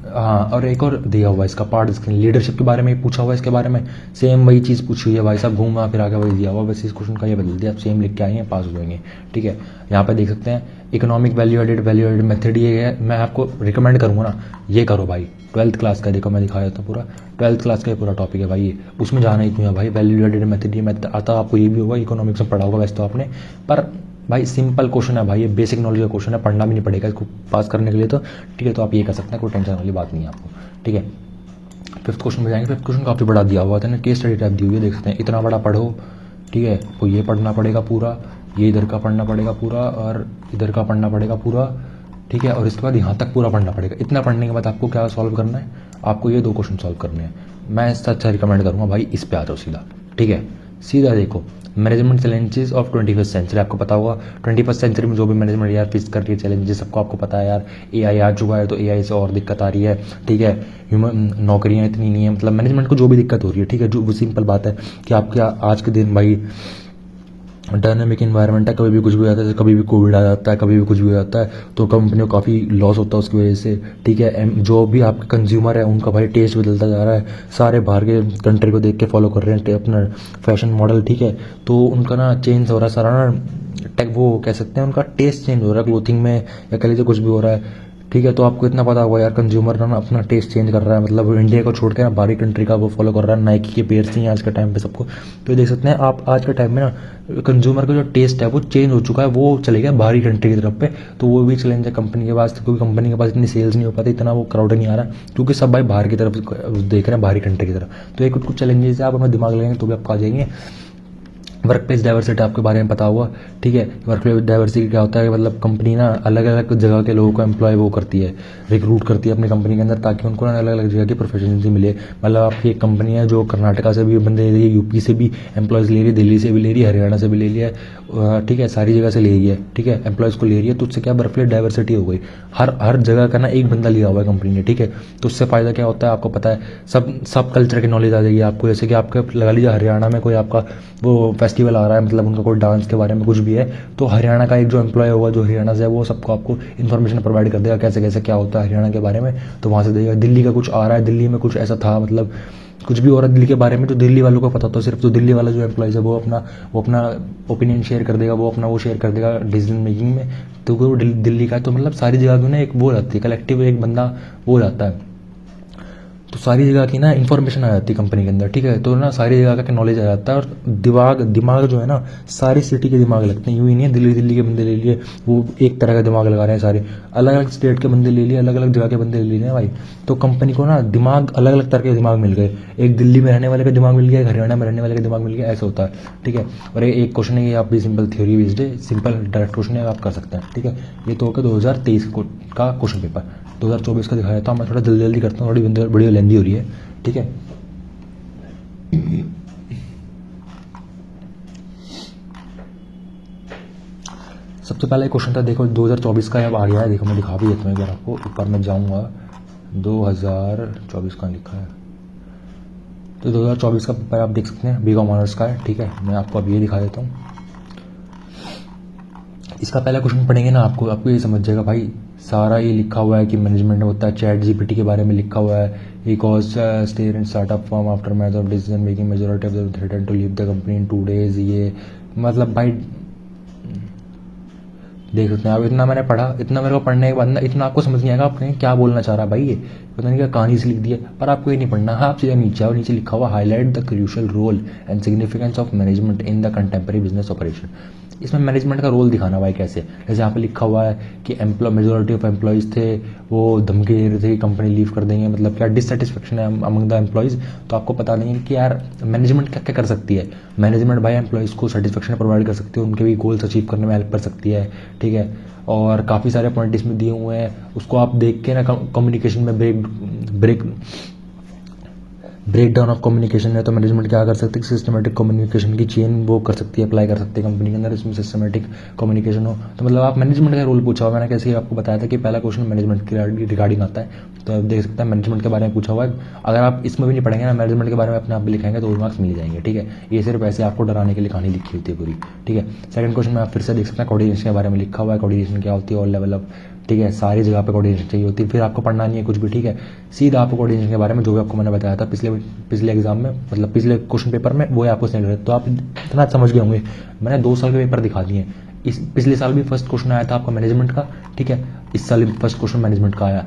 हाँ, और एक और दिया हुआ है इसका पार्ट, इसके लीडरशिप के बारे में पूछा हुआ है, इसके बारे में सेम वही चीज़ पूछी हुई है भाई साहब, घूमा फिर आगे वही दिया हुआ, बस इस क्वेश्चन का ये बदल दिया, आप सेम लिख के आएंगे पास हो जाएंगे, ठीक है। यहाँ पे देख सकते हैं इकोनॉमिक वैल्यू एडेड मेथड ये है, मैं आपको रिकमेंड करूँगा ना ये करो भाई, 12th क्लास का देखो मैं दिखाया था पूरा 12th क्लास का ये पूरा टॉपिक है भाई, ये उसमें जाना ही क्यों है भाई, वैल्यू एडेड मेथड ये मेथड आता आपको ये भी होगा, इकोनॉमिक्स में पढ़ा होगा वैसे तो आपने, पर भाई सिंपल क्वेश्चन है भाई, ये बेसिक नॉलेज का क्वेश्चन है, पढ़ना भी नहीं पड़ेगा इसको पास करने के लिए, तो ठीक है, तो आप ये कर सकते हैं, कोई टेंशन वाली बात नहीं है आपको, ठीक है। फिफ्थ क्वेश्चन में जाएंगे, फिफ्थ क्वेश्चन काफ़ी बड़ा दिया हुआ था ना, केस स्टडी टाइप दी हुई है, देख सकते हैं, इतना बड़ा पढ़ो, ठीक है, तो ये पढ़ना पड़ेगा पूरा, ये इधर का पढ़ना पड़ेगा पूरा, और इधर का पढ़ना पड़ेगा पूरा, ठीक है, और इसके बाद यहाँ तक पूरा पढ़ना पड़ेगा। इतना पढ़ने के बाद आपको क्या सॉल्व करना है, आपको ये 2 क्वेश्चन सॉल्व करने हैं। मैं इससे अच्छा रिकमेंड करूँगा भाई इस पे आ जाओ सीधा, ठीक है, सीधा देखो management challenges of 21st century, आपको पता होगा 21st सेंचुरी में जो भी मैनेजमेंट यार फेस कर रही है चैलेंजेस, सबको आपको पता है यार, एआई आ चुका है तो एआई से और दिक्कत आ रही है, ठीक है, ह्यूमन नौकरियां इतनी नहीं है, मतलब मैनेजमेंट को जो भी दिक्कत हो रही है, ठीक है, जो वो सिंपल बात है कि आपके आज के दिन भाई डायनामिक इन्वायरमेंट है, कभी भी कुछ भी हो जाता है, कभी भी कोविड आ जाता है, कभी भी कुछ भी हो जाता है, तो कंपनियों को काफ़ी लॉस होता है उसकी वजह से, ठीक है। जो भी आपके कंज्यूमर है उनका भाई टेस्ट बदलता जा रहा है, सारे बाहर के कंट्री को देख के फॉलो कर रहे हैं अपना फैशन मॉडल, ठीक है, तो उनका ना चेंज हो रहा है सारा ना टेक, वो कह सकते हैं उनका टेस्ट चेंज हो रहा है क्लोथिंग में, या कह लीजिए कुछ भी हो रहा है, ठीक है। तो आपको इतना पता होगा यार कंज्यूमर ना अपना टेस्ट चेंज कर रहा है, मतलब इंडिया को छोड़ के ना बाहरी कंट्री का वो फॉलो कर रहा है, नाइकी के पेयर चाहिए आज के टाइम पे सबको, तो ये देख सकते हैं आप आज के टाइम में ना कंज्यूमर का जो टेस्ट है वो चेंज हो चुका है, वो चले गया बाहरी कंट्री की तरफ पे, तो वो भी चैलेंज है कंपनी के पास, क्योंकि कंपनी के पास इतनी सेल्स नहीं हो पाती, इतना वो क्राउड नहीं आ रहा, क्योंकि सब भाई बाहर की तरफ देख रहे हैं, बाहरी कंट्री की तरफ, तो एक कुछ चैलेंजेस है, आप अपना दिमाग लगाएंगे तो भी आपको आ जाएंगे। वर्क प्लेस डाइवर्सिटी आपके बारे में पता होगा, ठीक है, वर्क प्लेस डाइवर्सिटी क्या होता है, मतलब कंपनी ना अलग अलग जगह के लोगों को एम्प्लॉय वो करती है, रिक्रूट करती है अपनी कंपनी के अंदर, ताकि उनको ना अलग अलग जगह की प्रोफेशनलिटी मिले, मतलब आपकी एक कंपनी है जो कर्नाटका से भी बंदे ले रही है, यूपी से भी एम्प्लॉयज़ ले रही है, दिल्ली से भी ले रही है, हरियाणा से भी ले लिया है, ठीक है, सारी जगह से ले रही है, ठीक है, एम्प्लॉयज़ को ले रही है, तो उससे क्या वर्क प्लेस डाइवर्सिटी हो गई, हर जगह का ना एक बंदा लिया हुआ है कंपनी ने, ठीक है, तो उससे फ़ायदा क्या होता है आपको पता है, सब कल्चर की नॉलेज आ जाएगी आपको, जैसे कि आपके लगा लीजिए हरियाणा में कोई आपका वो फेस्टिवल आ रहा है, मतलब उनका कोई डांस के बारे में कुछ भी है, तो हरियाणा का एक जो एम्प्लॉय होगा जो हरियाणा से है वो सबको आपको इन्फॉर्मेशन प्रोवाइड कर देगा कैसे कैसे क्या होता है हरियाणा के बारे में, तो वहाँ से देगा। दिल्ली का कुछ आ रहा है, दिल्ली में कुछ ऐसा था, मतलब कुछ भी हो रहा है दिल्ली के बारे में, तो दिल्ली वालों को पता होता है सिर्फ, तो दिल्ली वाला जो एम्प्लॉयज़ है वो अपना ओपिनियन शेयर कर देगा, वो शेयर कर देगा डिसीजन मेकिंग में, तो वो दिल्ली का, तो मतलब सारी जगह की ना एक वो रहती है कलेक्टिव, एक बंदा वो रहता है, तो सारी जगह की ना इन्फॉर्मेशन आ जाती है कंपनी के अंदर, ठीक है, तो ना सारी जगह का नॉलेज आ जाता है, और दिमाग जो है ना सारी सिटी के दिमाग लगते हैं, यूँ ही नहीं है दिल्ली के बंदे ले लिए वो एक तरह का दिमाग लगा रहे हैं, सारे अलग अलग स्टेट के बंदे ले लिए, अलग अलग जगह के बंदे ले लिए भाई, तो कंपनी को ना दिमाग अलग अलग तरह के दिमाग मिल गए, एक दिल्ली में रहने वाले का दिमाग मिल गया, एक हरियाणा में रहने वाले का दिमाग मिल गया, ऐसा होता है, ठीक है। और एक क्वेश्चन है, ये आप भी सिंपल थ्योरी बेस्ड है, सिंपल डायरेक्ट क्वेश्चन है, आप कर सकते हैं, ठीक है। ये तो होगा 2023 का क्वेश्चन पेपर, 2024 का दिखाया था, मैं थोड़ा जल्दी करता हूँ, थोड़ी बड़ी लेंदी हो रही है, ठीक है। सबसे पहला क्वेश्चन था, देखो 2024 का अब आ गया है, देखो मैं दिखा भी देता हूँ एक बार आपको, ऊपर मैं जाऊँगा 2024 का लिखा है, तो 2024 का पेपर आप देख सकते हैं, बीकॉम ऑनर्स का है, ठीक है, मैं आपको अब ये दिखा देता हूँ। इसका पहला क्वेश्चन पढ़ेंगे ना आपको ये समझ जाएगा भाई, सारा ये लिखा हुआ है कि मैनेजमेंट होता है, चैट जीपीटी के बारे में लिखा हुआ है, he cause stir in startup firm aftermath of decision making majority of the threaten to leave the company in 2 days, ये मतलब भाई देख सकते हैं आप, इतना मैंने पढ़ा, इतना मेरे को पढ़ने के बाद ना इतना आपको समझ नहीं आएगा आप कहीं क्या बोलना चाह रहा है भाई, ये पता नहीं क्या कहानी से लिख दी है, पर आपको ये नहीं पढ़ना है, आप सीधा नीचे आओ, नीचे लिखा हुआ highlight the crucial role and significance of management in the contemporary business operation, इसमें मैनेजमेंट का रोल दिखाना भाई कैसे, जैसे यहाँ पे लिखा हुआ है कि मेजोरिटी ऑफ एम्प्लॉयज़ थे वो धमकी दे रहे थे कि कंपनी लीव कर देंगे, मतलब क्या डिससेटिस्फेक्शन है अमंग द एम्प्लॉयज़। तो आपको पता नहीं कि यार मैनेजमेंट क्या क्या कर सकती है। मैनेजमेंट भाई एम्प्लॉयज़ को सेटिस्फेक्शन प्रोवाइड कर सकती है, उनके भी गोल्स अचीव करने में हेल्प कर सकती है, ठीक है। और काफ़ी सारे पॉइंट इसमें दिए हुए हैं, उसको आप देख के ना कम्युनिकेशन में ब्रेक डाउन ऑफ कम्युनिकेशन है। तो मैनेजमेंट क्या कर सकती है, सिस्टमेटिक कम्युनिकेशन की चेन वो कर सकती है, अप्लाई कर सकती है कंपनी के अंदर, इसमें सिस्टमेटिक कम्युनिकेशन हो। तो मतलब आप मैनेजमेंट का रोल पूछा हुआ, मैंने कैसे आपको बताया था कि पहला क्वेश्चन मैनेजमेंट के रिगार्डिंग आता है, तो आप देख सकते हैं मैनेजमेंट के बारे में पूछा हुआ है। अगर आप इसमें भी नहीं पढ़ेंगे ना, मैनेजमेंट के बारे में अपने आप भी लिखाएंगे तो मार्क्स मिल जाएंगे, ठीक है। ये सिर्फ ऐसे आपको डराने के लिए कहानी लिखी होती है पूरी, ठीक है। सेकंड क्वेश्चन में आप फिर से देख सकते हैं कोऑर्डिनेशन के बारे में लिखा हुआ है, कोऑर्डिनेशन क्या होती है, और लेवल अप, ठीक है। सारी जगह पे कोऑर्डिनेशन चाहिए होती है, फिर आपको पढ़ना नहीं है कुछ भी, ठीक है। सीधा आपको कोऑर्डिनेशन के बारे में जो भी आपको मैंने बताया था पिछले एग्जाम में, मतलब पिछले क्वेश्चन पेपर में, वो आपको सेंड रहे, तो आप इतना समझ गए होंगे। मैंने 2 साल के पेपर दिखा दिए। इस पिछले साल भी फर्स्ट क्वेश्चन आया था आपका मैनेजमेंट का, ठीक है। इस साल भी फर्स्ट क्वेश्चन मैनेजमेंट का आया।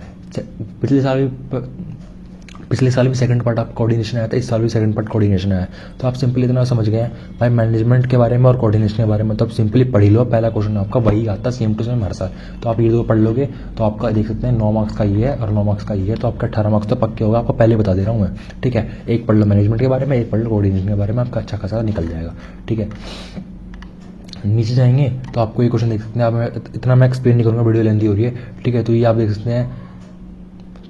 पिछले साल भी सेकंड पार्ट आपका कोऑर्डिनेशन आया था, इस साल भी सेकंड पार्ट कोऑर्डिनेशन आया। तो आप सिंपली इतना समझ गए हैं भाई मैनेजमेंट के बारे में और कोऑर्डिनेशन के बारे में, तो आप सिंपली पढ़ लो, पहला क्वेश्चन आपका वही आता सेम टू सेम हर साल। तो आप ये 2 पढ़ लोगे तो आपका देख सकते हैं 9 मार्क्स का ये है और 9 मार्क्स का ये है, तो आपका 18 मार्क्स तो पक्के होगा, आपको पहले बता दे रहा हूँ मैं, ठीक है। एक पढ़ लो मैनेजमेंट के बारे में, एक पढ़ लो कोऑर्डिनेशन के बारे में, आपका अच्छा खासा निकल जाएगा, ठीक है। नीचे जाएंगे तो आपको ये क्वेश्चन देख सकते हैं, आप इतना मैं एक्सप्लेन नहीं करूँगा, वीडियो लेंथी हो रही है, ठीक है। तो ये आप देख सकते हैं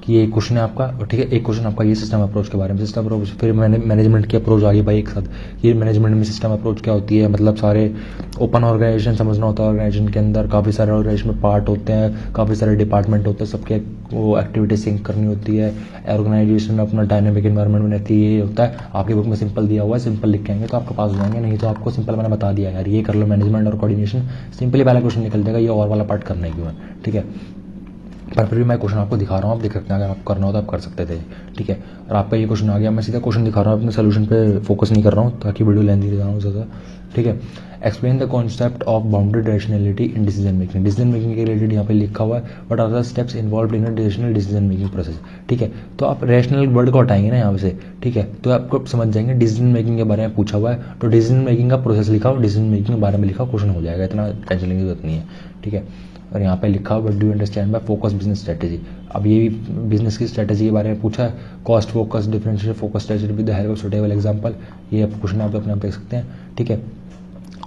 कि ये क्वेश्चन है आपका, ठीक है। एक क्वेश्चन आपका ये सिस्टम अप्रोच के बारे में, सिस्टम अप्रोच, फिर मैनेजमेंट की अप्रोच आ गई भाई एक साथ। ये मैनेजमेंट में सिस्टम अप्रोच क्या होती है, मतलब सारे ओपन ऑर्गेनाइजेशन समझना होता है, ऑर्गेनाइजेशन के अंदर काफ़ी सारे ऑर्गेनाइजेशन में पार्ट होते हैं, काफ़ी सारे डिपार्टमेंट होते हैं, सबके वो एक्टिविटी सिंक करनी होती है। ऑर्गेनाइजेशन में अपना डायनेमिक एनवायरनमेंट में रहती है, ये होता है। आपकी बुक में सिंपल दिया हुआ है, सिंपल लिख के आएंगे तो आपके पास हो जाएंगे, नहीं तो आपको सिंपल मैंने बता दिया यार ये कर लो मैनेजमेंट और कोऑर्डिनेशन, सिंपली पहला क्वेश्चन निकल जाएगा, ये और वाला पार्ट करना ही क्यों है, ठीक है। पर फिर भी मैं क्वेश्चन आपको दिखा रहा हूँ, आप देख सकते हैं, अगर आपको करना हो तो आप कर सकते थे, ठीक है। और आपका ये क्वेश्चन आ गया, मैं सीधा क्वेश्चन दिखा रहा हूँ, अपने सोल्यूशन पे फोकस नहीं कर रहा हूँ ताकि वीडियो लेंथी दिखा रहा हूँ ज़्यादा, ठीक है। Explain the concept of bounded rationality in decision making. Decision making के रिलेटेड यहाँ पे लिखा हुआ है, what are the steps involve in rational decision making process, ठीक है। तो आप रैशनल वर्ड को हटाएंगे ना यहाँ से, ठीक है, तो आपको समझ जाएंगे डिसीजन मेकिंग के बारे में पूछा हुआ है, तो डिसीजन मेकिंग का प्रोसेस लिखा हो, डिसीजन मेकिंग के बारे में लिखा, क्वेश्चन हो जाएगा, इतना टेंशन लेने की जरूरत नहीं है, ठीक है। और यहाँ पे लिखा हुआ do you understand by focus business strategy. अब ये भी बिजनेस की स्ट्रेटेजी के बारे में पूछा है, cost focus differential focus strategy with the help of suitable example, ये क्वेश्चन आप अपने आप देख सकते हैं, ठीक है।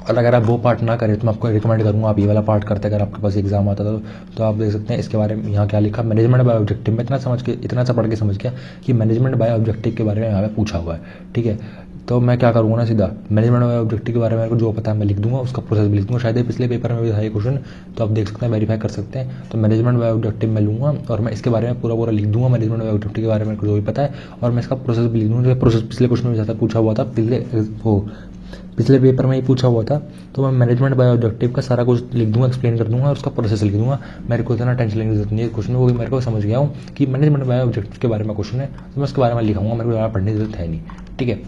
और अगर आप वो पार्ट ना करें तो मैं आपको रिकमेंड करूँगा आप ये वाला पार्ट करते, अगर आपके पास एग्जाम आता था तो आप देख सकते हैं इसके बारे में यहाँ क्या लिखा, मैनेजमेंट बाय ऑब्जेक्टिव में इतना सा पढ़ के समझ गया कि मैनेजमेंट बाय ऑब्जेक्टिव के बारे में यहाँ पे पूछा हुआ है, ठीक है। तो मैं क्या करूँगा ना, सीधा मैनेजमेंट बाय ऑब्जेक्टिव के बारे में मेरे को जो पता है मैं लिख दूंगा, उसका प्रोसेस भी लिख दूंगा, शायद पिछले पेपर में भी था ये क्वेश्चन, तो आप देख सकते हैं, वेरीफाई कर सकते हैं। तो मैनेजमेंट बाय ऑब्जेक्टिव मैं लूँगा और मैं इसके बारे में पूरा लिख दूंगा, मैनेजमेंट बाय ऑब्जेक्टिव के बारे में मेरे को जो भी पता है, और मैं इसका प्रोसेस भी लिख दूँगा, प्रोसेस पिछले क्वेश्चन में ज़्यादा पूछा हुआ था, पिछले पेपर में ही पूछा हुआ था। तो मैं मैनेजमेंट बाय ऑब्जेक्टिव का सारा कुछ लिख दूंगा, एक्सप्लेन कर दूंगा और उसका प्रोसेस लिख दूंगा। मेरे को इतना टेंशन लेने की जरूरत नहीं है क्वेश्चन में, वो भी मेरे को समझ गया हूँ कि मैनेजमेंट बाय ऑब्जेक्टिव के बारे में क्वेश्चन है, तो मैं उसके बारे में लिखाऊंगा, मेरे को ज़्यादा पढ़ने की जरूरत है नहीं, ठीक है।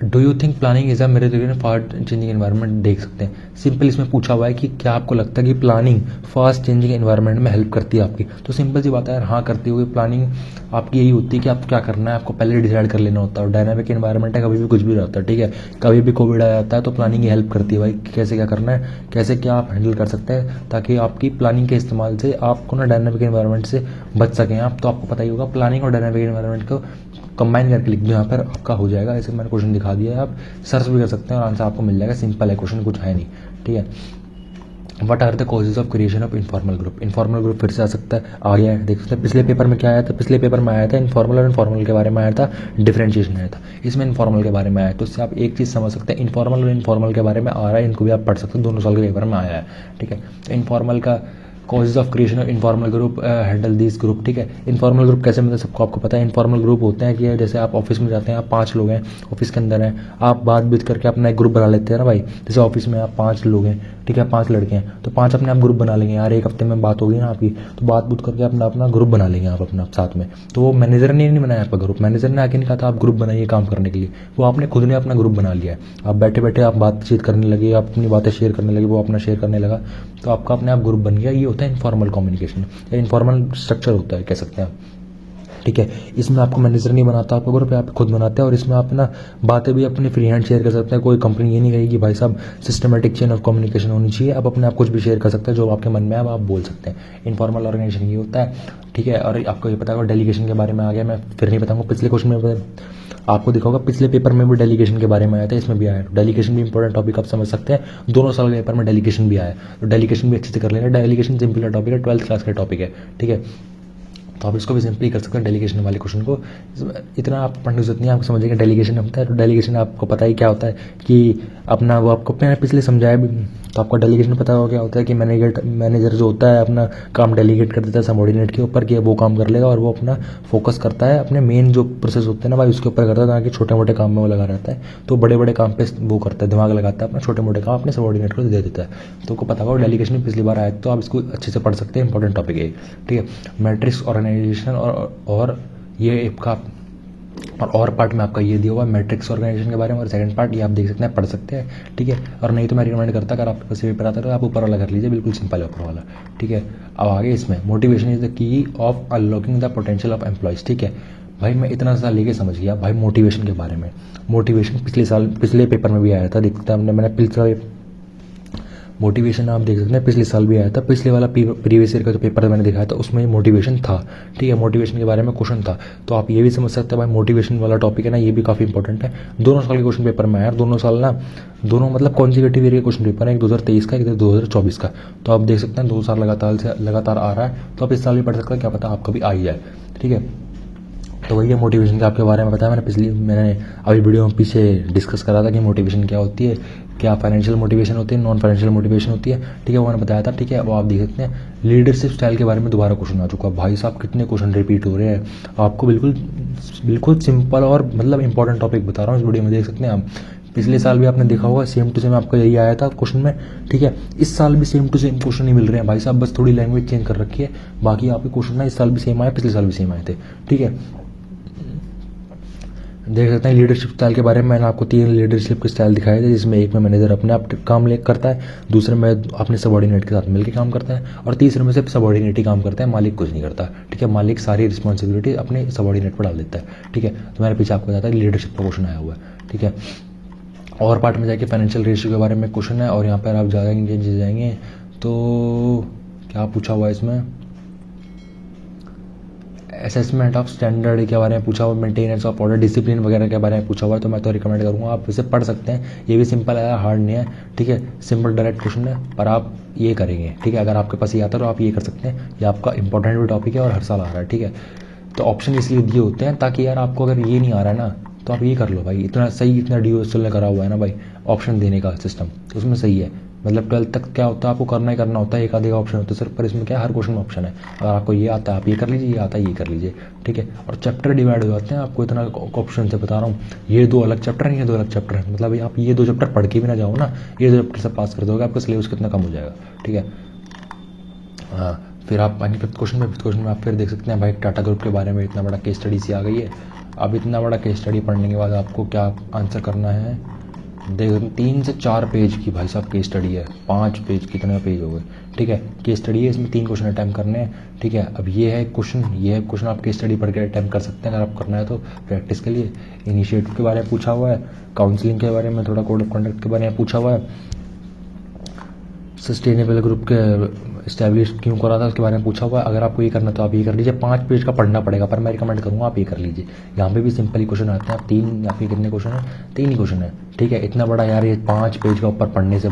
Do you think planning is a मेरे फास्ट चेंजिंग एनवायरनमेंट, देख सकते हैं सिंपल इसमें पूछा हुआ है कि क्या आपको लगता है कि प्लानिंग फास्ट चेंजिंग एनवायरनमेंट में हेल्प करती है आपकी। तो सिंपल सी बात है यार, हाँ करती होगी। प्लानिंग आपकी यही होती है कि आपको क्या करना है, आपको पहले डिसाइड कर लेना होता है। और डायनामिक एनवायरनमेंट है, कभी भी कुछ भी रहता है, ठीक है। कभी भी कोविड आ जाता है तो प्लानिंग ही हेल्प करती है भाई, कैसे क्या करना है, कैसे क्या आप हैंडल कर सकते हैं, ताकि आपकी प्लानिंग के इस्तेमाल से आपको ना डायनामिक एनवायरनमेंट से बच सकें आप। तो आपको पता ही होगा प्लानिंग और डायनामिक एनवायरनमेंट को कंबाइन करके लिख दो, यहाँ पर आपका हो जाएगा। ऐसे मैंने क्वेश्चन दिखा दिया है, आप सर्च भी कर सकते हैं और आंसर आपको मिल जाएगा। सिंपल है क्वेश्चन, कुछ है नहीं, ठीक है। What are the causes of creation of informal group. Informal group फिर से आ सकता है, आ गया है, देख सकते हैं पिछले पेपर में क्या आया था। पिछले पेपर में आया था इनफॉर्मल और इनफॉर्मल के बारे में आया था, डिफरेंशिएशन आया था। इसमें इनफॉर्मल के बारे में आया है, तो इससे आप एक चीज़ समझ सकते हैं, इनफॉर्मल और इनफॉर्मल के बारे में आ रहा है, इनको भी आप पढ़ सकते हैं, दोनों साल के पेपर में आया है, ठीक है। तो इनफॉर्मल का causes of creation of informal group, handle this group, ठीक है। इनफॉर्मल ग्रुप कैसे, मतलब सबको आपको पता है इनफॉर्मल ग्रुप होते हैं कि जैसे आप ऑफिस में जाते हैं, आप 5 लोग हैं ऑफिस के अंदर हैं, आप बात बीत करके अपना एक ग्रुप बना लेते हैं ना भाई। जैसे ऑफिस में आप 5 लोग हैं, ठीक है, 5 लड़के हैं, तो 5 अपने आप ग्रुप बना लेंगे यार, एक हफ्ते में बात होगी ना आपकी, तो बात बूत करके अपना अपना ग्रुप बना लेंगे आप अपना साथ में। तो वो मैनेजर ने नहीं बनाया आपका ग्रुप, मैनेजर ने आके नहीं कहा था आप ग्रुप बनाइए काम करने के लिए, वो आपने खुद ने अपना ग्रुप बना लिया है। आप बैठे बैठे आप बातचीत करने लगे, आप अपनी बातें शेयर करने लगे, वो अपना शेयर करने लगा, तो आपका अपने आप ग्रुप बन गया। ये होता है इनफॉर्मल कम्युनिकेशन या इनफॉर्मल स्ट्रक्चर होता है, कह सकते हैं आप। ठीक है। इसमें आपको मैनेजर नहीं बनाता, आपको ग्रुप आप खुद बनाते हैं, और इसमें आप ना बातें भी अपनी फ्री हैंड शेयर कर सकते हैं। कोई कंपनी ये नहीं कहेगी भाई साहब सिस्टमेटिक चेन ऑफ कम्युनिकेशन होनी चाहिए। आप अपने आप कुछ भी शेयर कर सकते हैं, जो आपके मन में है आप बोल सकते हैं। इनफॉर्मल ऑर्गेनाइजेशन ये होता है, ठीक है। और आपको ये पता होगा डेलीगेशन के बारे में आ गया, मैं फिर नहीं बताऊँगा। पिछले क्वेश्चन में आपको देखा होगा, पिछले पेपर में भी डेलीगेशन के बारे में आया था, इसमें भी आया। डेलीगेशन भी इंपॉर्टेंट टॉपिक आप समझ सकते हैं। दोनों साल के पेपर में डेलीगेशन भी आया, तो डेलीगेशन भी अच्छे से कर लेना। डेलीगेशन सिंपल टॉपिक है, 12th क्लास का टॉपिक है, ठीक है। तो आप इसको भी सिंपली कर सकते हैं डेलीगेशन वाले क्वेश्चन को। इतना आप पढ़ने की जरूरत नहीं है, आपको समझिए कि डेलीगेशन होता है। तो डेलीगेशन आपको पता ही क्या होता है कि अपना वो आपको मैंने पिछले समझाया भी, तो आपको डेलीगेशन पता होगा क्या होता है कि मैनेजर जो होता है अपना काम डेलीगेट कर देता है सबॉर्डिनेट के ऊपर कि वो काम कर लेगा, और वो अपना फोकस करता है अपने मेन जो प्रोसेस होते हैं ना भाई उसके ऊपर करता है, ताकि छोटे मोटे काम में वो लगा रहता है। तो बड़े बड़े काम पे वो करता है, दिमाग लगाता है, अपना छोटे मोटे काम अपने सबॉर्डिनेट को दे देता है। तो आपको पता होगा डेलीगेशन पिछली बार आया, तो आप इसको अच्छे से पढ़ सकते हैं, इंपॉर्टेंट टॉपिक है, ठीक है। मैट्रिक्स ऑर्गेनाइजेशन और ये आपका और पार्ट में आपका ये दिया हुआ है मैट्रिक्स ऑर्गेनाइजेशन के बारे में, और सेकंड पार्ट ये आप देख सकते हैं, पढ़ सकते हैं, ठीक है। और नहीं तो मैं रिकमेंड करता अगर आपके पास पेपर आता है तो आप ऊपर वाला कर लीजिए, बिल्कुल सिंपल है ऊपर वाला, ठीक है। अब आगे इसमें motivation is the key of unlocking the potential of employees, ठीक है। भाई मैं इतना सा लेके समझ गया भाई मोटिवेशन के बारे में। मोटिवेशन पिछले पेपर में भी आया था, देखता हमने मैंने पिछले मोटिवेशन आप देख सकते हैं पिछले साल भी आया था। पिछले वाला प्रीवियस ईयर का जो पेपर मैंने दिखाया था उसमें मोटिवेशन था, ठीक है। मोटिवेशन के बारे में क्वेश्चन था, तो आप ये भी समझ सकते हैं भाई मोटिवेशन वाला टॉपिक है ना, ये भी काफ़ी इंपॉर्टेंट है। दोनों साल के क्वेश्चन पेपर में आया, दोनों साल ना दोनों मतलब कॉन्जिक्यूटिव ईयर के क्वेश्चन पेपर है, एक 2023 का, एक 2024 का। तो आप देख सकते हैं 2 साल लगातार आ रहा है, तो आप इस साल भी पढ़ सकते हैं, क्या पता आपका भी आ ही जाए, ठीक है। तो वही है मोटिवेशन के आपके बारे में बताया मैंने अभी वीडियो में पीछे डिस्कस करा था कि मोटिवेशन क्या होती है, क्या फाइनेंशियल मोटिवेशन होती है, नॉन फाइनेंशियल मोटिवेशन होती है, ठीक है। वो मैंने बताया था, ठीक है। वो आप देख सकते हैं। लीडरशिप स्टाइल के बारे में दोबारा क्वेश्चन आ चुका है। भाई साहब कितने क्वेश्चन रिपीट हो रहे हैं, आपको बिल्कुल सिंपल और मतलब इंपॉर्टेंट टॉपिक बता रहा हूँ इस वीडियो में, देख सकते हैं आप। पिछले साल भी आपने देखा होगा सेम टू सेम आपका यही आया था क्वेश्चन में, ठीक है। इस साल भी सेम टू सेम क्वेश्चन ही मिल रहे हैं भाई साहब, बस थोड़ी लैंग्वेज चेंज कर रखी है, बाकी आपके क्वेश्चन ना इस साल भी सेम आए, पिछले साल भी सेम आए थे, ठीक है। देख सकते हैं लीडरशिप स्टाइल के बारे में मैंने आपको 3 लीडरशिप के स्टाइल दिखाए थे, जिसमें एक में मैनेजर अपने आप काम करता है, दूसरे में अपने सबॉर्डिनेट के साथ मिलकर काम करता है, और तीसरे में सिर्फ सबॉर्डिनेट ही काम करता है, मालिक कुछ नहीं करता, ठीक है। मालिक सारी रिस्पॉन्सिबिलिटी अपने सबॉर्डिनेट पर डाल देता है, ठीक है। तो मैंने पीछे आपको बताया था लीडरशिप का क्वेश्चन आया हुआ है, ठीक है। और पार्ट में जाके फाइनेंशियल रेशियो के बारे में क्वेश्चन है, और यहाँ पर आप जाएंगे तो क्या पूछा हुआ है इसमें, असेसमेंट ऑफ स्टैंडर्ड के बारे में पूछा हुआ, मेंटेनेंस ऑफ ऑर्डर, डिसिप्लिन वगैरह के बारे में पूछा हुआ है। तो मैं तो रिकमेंड करूँगा आप इसे पढ़ सकते हैं, ये भी सिंपल है, हार्ड नहीं है, ठीक है। सिंपल डायरेक्ट क्वेश्चन है, पर आप ये करेंगे, ठीक है। अगर आपके पास ये आता है तो आप ये कर सकते हैं, ये आपका इंपॉर्टेंट भी टॉपिक है और हर साल आ रहा है, ठीक है। तो ऑप्शन इसलिए दिए होते हैं ताकि यार आपको अगर ये नहीं आ रहा है ना तो आप ये कर लो भाई, इतना सही, इतना DOSL ने करा हुआ है ना भाई ऑप्शन देने का सिस्टम, तो उसमें सही है। मतलब 12th तक क्या होता है आपको करना ही करना होता है, एक आधे का ऑप्शन होता है सिर्फ, पर इसमें क्या है हर क्वेश्चन में ऑप्शन है। अगर आपको ये आता है आप ये कर लीजिए, ये आता है ये कर लीजिए, ठीक है। और चैप्टर डिवाइड हो जाते हैं, आपको इतना ऑप्शन से बता रहा हूँ। ये 2 अलग चैप्टर हैं, ये 2 अलग चैप्टर हैं, मतलब आप ये 2 चैप्टर पढ़ के भी ना जाओ ना, ये 2 चैप्टर से पास कर दोगे, आपका सिलेबस कितना कम हो जाएगा, ठीक है। हाँ, फिर आप आएंगे फिफ्थ क्वेश्चन में आप फिर देख सकते हैं भाई टाटा ग्रुप के बारे में इतना बड़ा केस स्टडी सी आ गई है। अब इतना बड़ा केस स्टडी पढ़ने के बाद आपको क्या आंसर करना है, देख 3 से 4 पेज की भाई साहब केस स्टडी है, 5 पेज कितने पेज हो गए, ठीक है। केस स्टडी है, इसमें 3 क्वेश्चन अटैम्प्ट करने हैं, ठीक है। अब ये है क्वेश्चन आप केस स्टडी पढ़ के अटैम्प्ट कर सकते हैं अगर आप करना है तो प्रैक्टिस के लिए। इनिशिएटिव के बारे में पूछा हुआ है, काउंसलिंग के बारे में, थोड़ा कोड ऑफ कंडक्ट के बारे में पूछा हुआ है, सस्टेनेबल ग्रुप के इस्टेब्लिश क्यों करा था उसके बारे में पूछा हुआ है। अगर आपको ये करना तो आप ये कर लीजिए, 5 पेज का पढ़ना पड़ेगा, पर मैं रिकमेंड करूँगा आप ये कर लीजिए। यहाँ पे भी सिंपल ही क्वेश्चन आते हैं, आप 3 या फिर कितने क्वेश्चन हैं, 3 ही क्वेश्चन है, ठीक है। इतना बड़ा यार ये 5 पेज का ऊपर पढ़ने से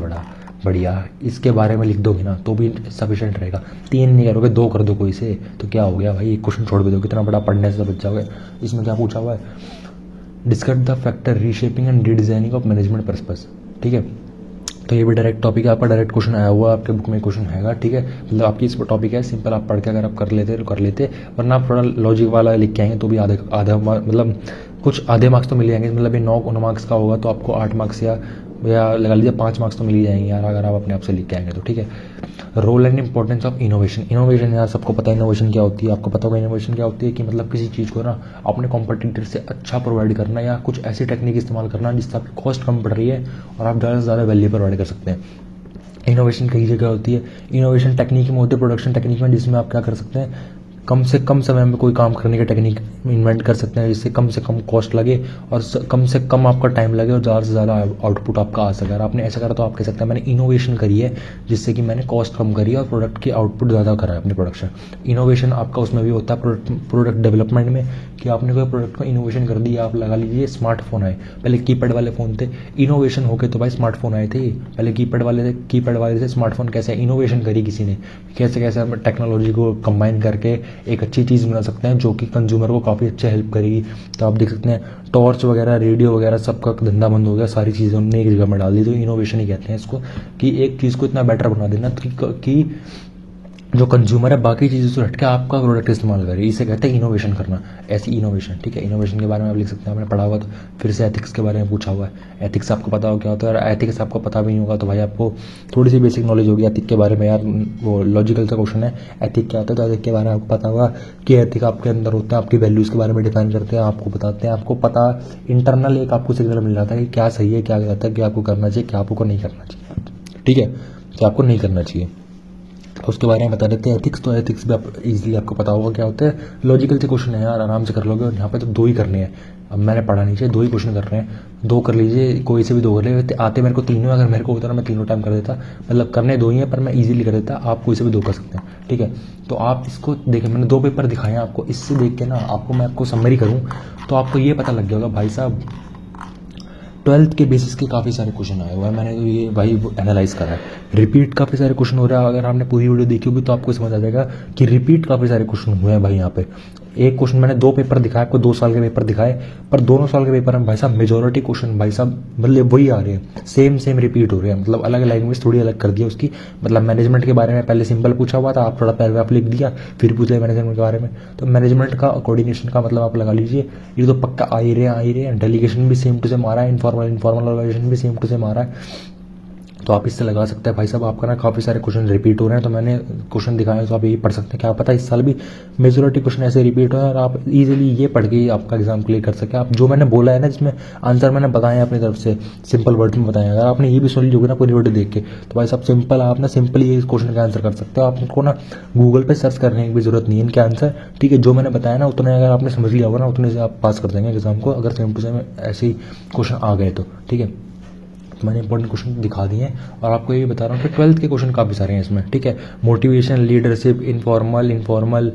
बढ़िया इसके बारे में लिख दोगे ना तो भी सफिशिएंट रहेगा। 3 नहीं करोगे, 2 कर दो कोई से, तो क्या हो गया भाई, एक क्वेश्चन छोड़ भी दो, कितना बड़ा पढ़ने से बच जाओगे। इसमें क्या पूछा हुआ है, discuss the factor reshaping and redesigning of management purpose, ठीक है। तो ये भी डायरेक्ट टॉपिक है, आपका डायरेक्ट क्वेश्चन आया हुआ है, आपके बुक में क्वेश्चन हैगा, ठीक है। मतलब आपकी इस टॉपिक है, सिंपल आप पढ़ के अगर आप कर लेते तो कर लेते, वरना आप थोड़ा लॉजिक वाला लिख के आएंगे तो भी आधा मतलब कुछ आधे मार्क्स तो मिल जाएंगे। मतलब ये 9 मार्क्स का होगा तो आपको 8 मार्क्स या लगा लीजिए 5 मार्क्स तो मिल ही जाएंगे यार, अगर आप अपने आप से लिख के आएंगे तो, ठीक है। Role and importance of innovation यार सबको पता है इनोवेशन क्या होती है, आपको पता होगा इनोवेशन क्या होती है कि मतलब किसी चीज़ को ना अपने कॉम्पिटिटर से अच्छा प्रोवाइड करना, या कुछ ऐसी टेक्निक इस्तेमाल करना जिससे आपकी कॉस्ट कम पड़ रही है और आप ज़्यादा से ज़्यादा वैल्यू प्रोवाइड कर सकते हैं। इनोवेशन कई जगह होती है, इनोवेशन टेक्निक में होती है, प्रोडक्शन टेक्निक में, जिसमें आप क्या कर सकते हैं कम से कम समय में कोई काम करने की टेक्निक इन्वेंट कर सकते हैं जिससे कम से कम कॉस्ट लगे और कम से कम आपका टाइम लगे और ज़्यादा से ज़्यादा आउटपुट आपका आ सके। अगर आपने ऐसा करा तो आप कह सकते हैं मैंने इनोवेशन करी है जिससे कि मैंने कॉस्ट कम करी है और प्रोडक्ट की आउटपुट ज़्यादा करा है अपने प्रोडक्शन। इनोवेशन आपका उसमें भी होता है प्रोडक्ट डेवलपमेंट में कि आपने कोई प्रोडक्ट को इनोवेशन कर दिया। आप लगा लीजिए स्मार्टफोन आए, पहले कीपैड वाले फ़ोन थे, इनोवेशन होके तो भाई स्मार्टफोन आए थे। पहले कीपैड वाले से स्मार्टफोन कैसे इनोवेशन करी किसी ने, कैसे कैसे हम टेक्नोलॉजी को कंबाइन करके एक अच्छी चीज़ बना सकते हैं जो कि कंज्यूमर को काफ़ी अच्छे हेल्प करेगी। तो आप देख सकते हैं टॉर्च वगैरह, रेडियो वगैरह सबका धंधा बंद हो गया, सारी चीज़ें हमने एक जगह में डाल दी। तो इनोवेशन ही कहते हैं इसको कि एक चीज़ को इतना बेटर बना देना कि जो कंज्यूमर है बाकी चीज़ों से हटके आपका प्रोडक्ट इस्तेमाल करे, इसे कहते हैं इनोवेशन करना। ऐसी इनोवेशन, ठीक है। इनोवेशन के बारे में आप लिख सकते हैं, आपने पढ़ा होगा तो। फिर से एथिक्स के बारे में पूछा हुआ है, एथिक्स आपको पता हो क्या होता है। और एथिक्स आपको पता भी नहीं होगा तो भाई आपको थोड़ी सी बेसिक नॉलेज होगी एथिक के बारे में यार। वो लॉजिकल सा क्वेश्चन है, एथिक क्या होता है। तो एथिक के बारे में आपको पता होगा कि एथिक आपके अंदर होता है, आपकी वैल्यूज़ के बारे में डिफाइन करते हैं, आपको बताते हैं, आपको पता इंटरनल एक आपको सिग्नल मिल जाता है कि क्या सही है क्या गलत है, क्या आपको करना चाहिए क्या आपको नहीं करना चाहिए, ठीक है, क्या आपको नहीं करना चाहिए। उसके बारे में बता देते हैं एथिक्स। तो एथिक्स भी आप इजीली आपको पता होगा क्या होता है। लॉजिकल से क्वेश्चन है यार, आराम से कर लोगे। और यहाँ पे तो 2 ही करने हैं, अब मैंने पढ़ा नहीं चाहिए, 2 ही क्वेश्चन कर रहे हैं, 2 कर लीजिए, कोई से भी 2 कर लीजिए। आते मेरे को तीनों, अगर मेरे को होता ना मैं तीनों टाइम कर देता, मतलब करने 2 ही हैं पर मैं इजीली कर देता। आप कोई से भी 2 कर सकते हैं, ठीक है। तो आप इसको देखिए, मैंने 2 पेपर दिखाए हैं आपको। इससे देख के ना आपको समरी करूँ तो आपको ये पता लग गया होगा भाई साहब 12th के बेसिस के काफ़ी सारे क्वेश्चन आए हुए हैं। मैंने तो ये भाई एनालाइज करा है, रिपीट काफ़ी सारे क्वेश्चन हो रहा है। अगर आपने पूरी वीडियो देखी होगी तो आपको समझ आ जाएगा कि रिपीट काफ़ी सारे क्वेश्चन हुए हैं भाई यहाँ पे। एक क्वेश्चन मैंने 2 पेपर दिखाए आपको, 2 साल के पेपर दिखाए, पर दोनों साल के पेपर में भाई साहब मेजोरिटी क्वेश्चन भाई साहब मतलब वही आ रहे हैं, सेम रिपीट हो रहे हैं। मतलब अलग लैंग्वेज थोड़ी अलग कर दी है उसकी। मतलब मैनेजमेंट के बारे में पहले सिंपल पूछा हुआ था, आप थोड़ा पैराग्राफ लिख दिया, फिर पूछ लिया मैनेजमेंट के बारे में। तो मैनेजमेंट का कोऑर्डिनेशन का मतलब आप लगा लीजिए ये तो पक्का आ ही रहे हैं। डेलीगेशन भी सेम टू सेम आ रहा है, इनफॉर्मल ऑर्गेनाइजेशन भी सेम टू सेम आ रहा है। तो आप इससे लगा सकते हैं भाई साहब आपका ना काफ़ी सारे क्वेश्चन रिपीट हो रहे हैं। तो मैंने क्वेश्चन दिखाए तो आप यही पढ़ सकते हैं, क्या पता इस साल भी मेजोरिटी क्वेश्चन ऐसे रिपीट हो और आप इजीली ये पढ़ के आपका एग्जाम क्लियर कर सके। आप जो मैंने बोला है ना, जिसमें आंसर मैंने बताए हैं अपनी तरफ से, सिंपल वर्ड में बताए हैं, अगर आपने ये भी सुन लीजिएगा ना पूरी वीडियो देख के तो भाई साहब सिंपल आप ना सिंपल ये क्वेश्चन का आंसर कर सकते हो। आपको ना गूगल पर सर्च करने की भी जरूरत नहीं है इनके आंसर, ठीक है। जो मैंने बताया ना उतने अगर आपने समझ लिया होगा ना उतने से आप पास कर देंगे एग्जाम को, अगर सेम टू सेम ऐसे ही क्वेश्चन आ गए तो, ठीक है। मैंने इंपॉर्टेंट क्वेश्चन दिखा दिए हैं और आपको ये भी बता रहा हूँ कि 12th के क्वेश्चन काफ़ी सारे हैं इसमें, ठीक है। मोटिवेशन, लीडरशिप, इनफॉर्मल,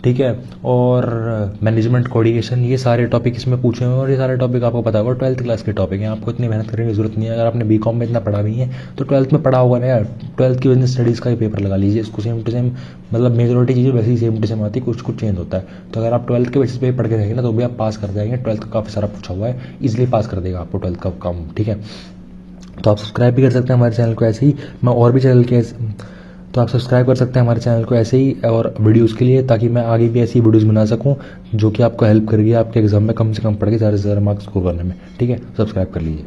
ठीक है, और मैनेजमेंट कोऑर्डिनेशन, ये सारे टॉपिक इसमें पूछे हुए हैं। और ये सारे टॉपिक आपको पता होगा 12th क्लास के टॉपिक हैं, आपको इतनी मेहनत करने की जरूरत नहीं है। अगर आपने बीकॉम में इतना पढ़ा भी है तो 12th में पढ़ा होगा ना यार, 12th की बिजनेस स्टडीज़ का ही पेपर लगा लीजिए, इसको सेम टू सेम मतलब मेजोरिटी चीज़ें वैसे ही सेम टू सेम आती है, कुछ चेंज होता है। तो अगर आप 12th के बेसिस पे पढ़ के रहेंगे ना तो भी आप पास कर जाएंगे। 12th का काफ़ी सारा पूछा हुआ है, इजिली पास कर देगा आपको 12th का काम, ठीक है। तो आप सब्सक्राइब भी कर सकते हैं हमारे चैनल को ऐसे ही, मैं और भी चैनल के तो आप सब्सक्राइब कर सकते हैं हमारे चैनल को ऐसे ही और वीडियोज़ के लिए, ताकि मैं आगे भी ऐसी वीडियोज़ बना सकूं जो कि आपको हेल्प करेगी आपके एग्जाम में कम से कम पढ़ के ज़्यादा से ज़्यादा मार्क्स स्कोर करने में, ठीक है। सब्सक्राइब कर लीजिए।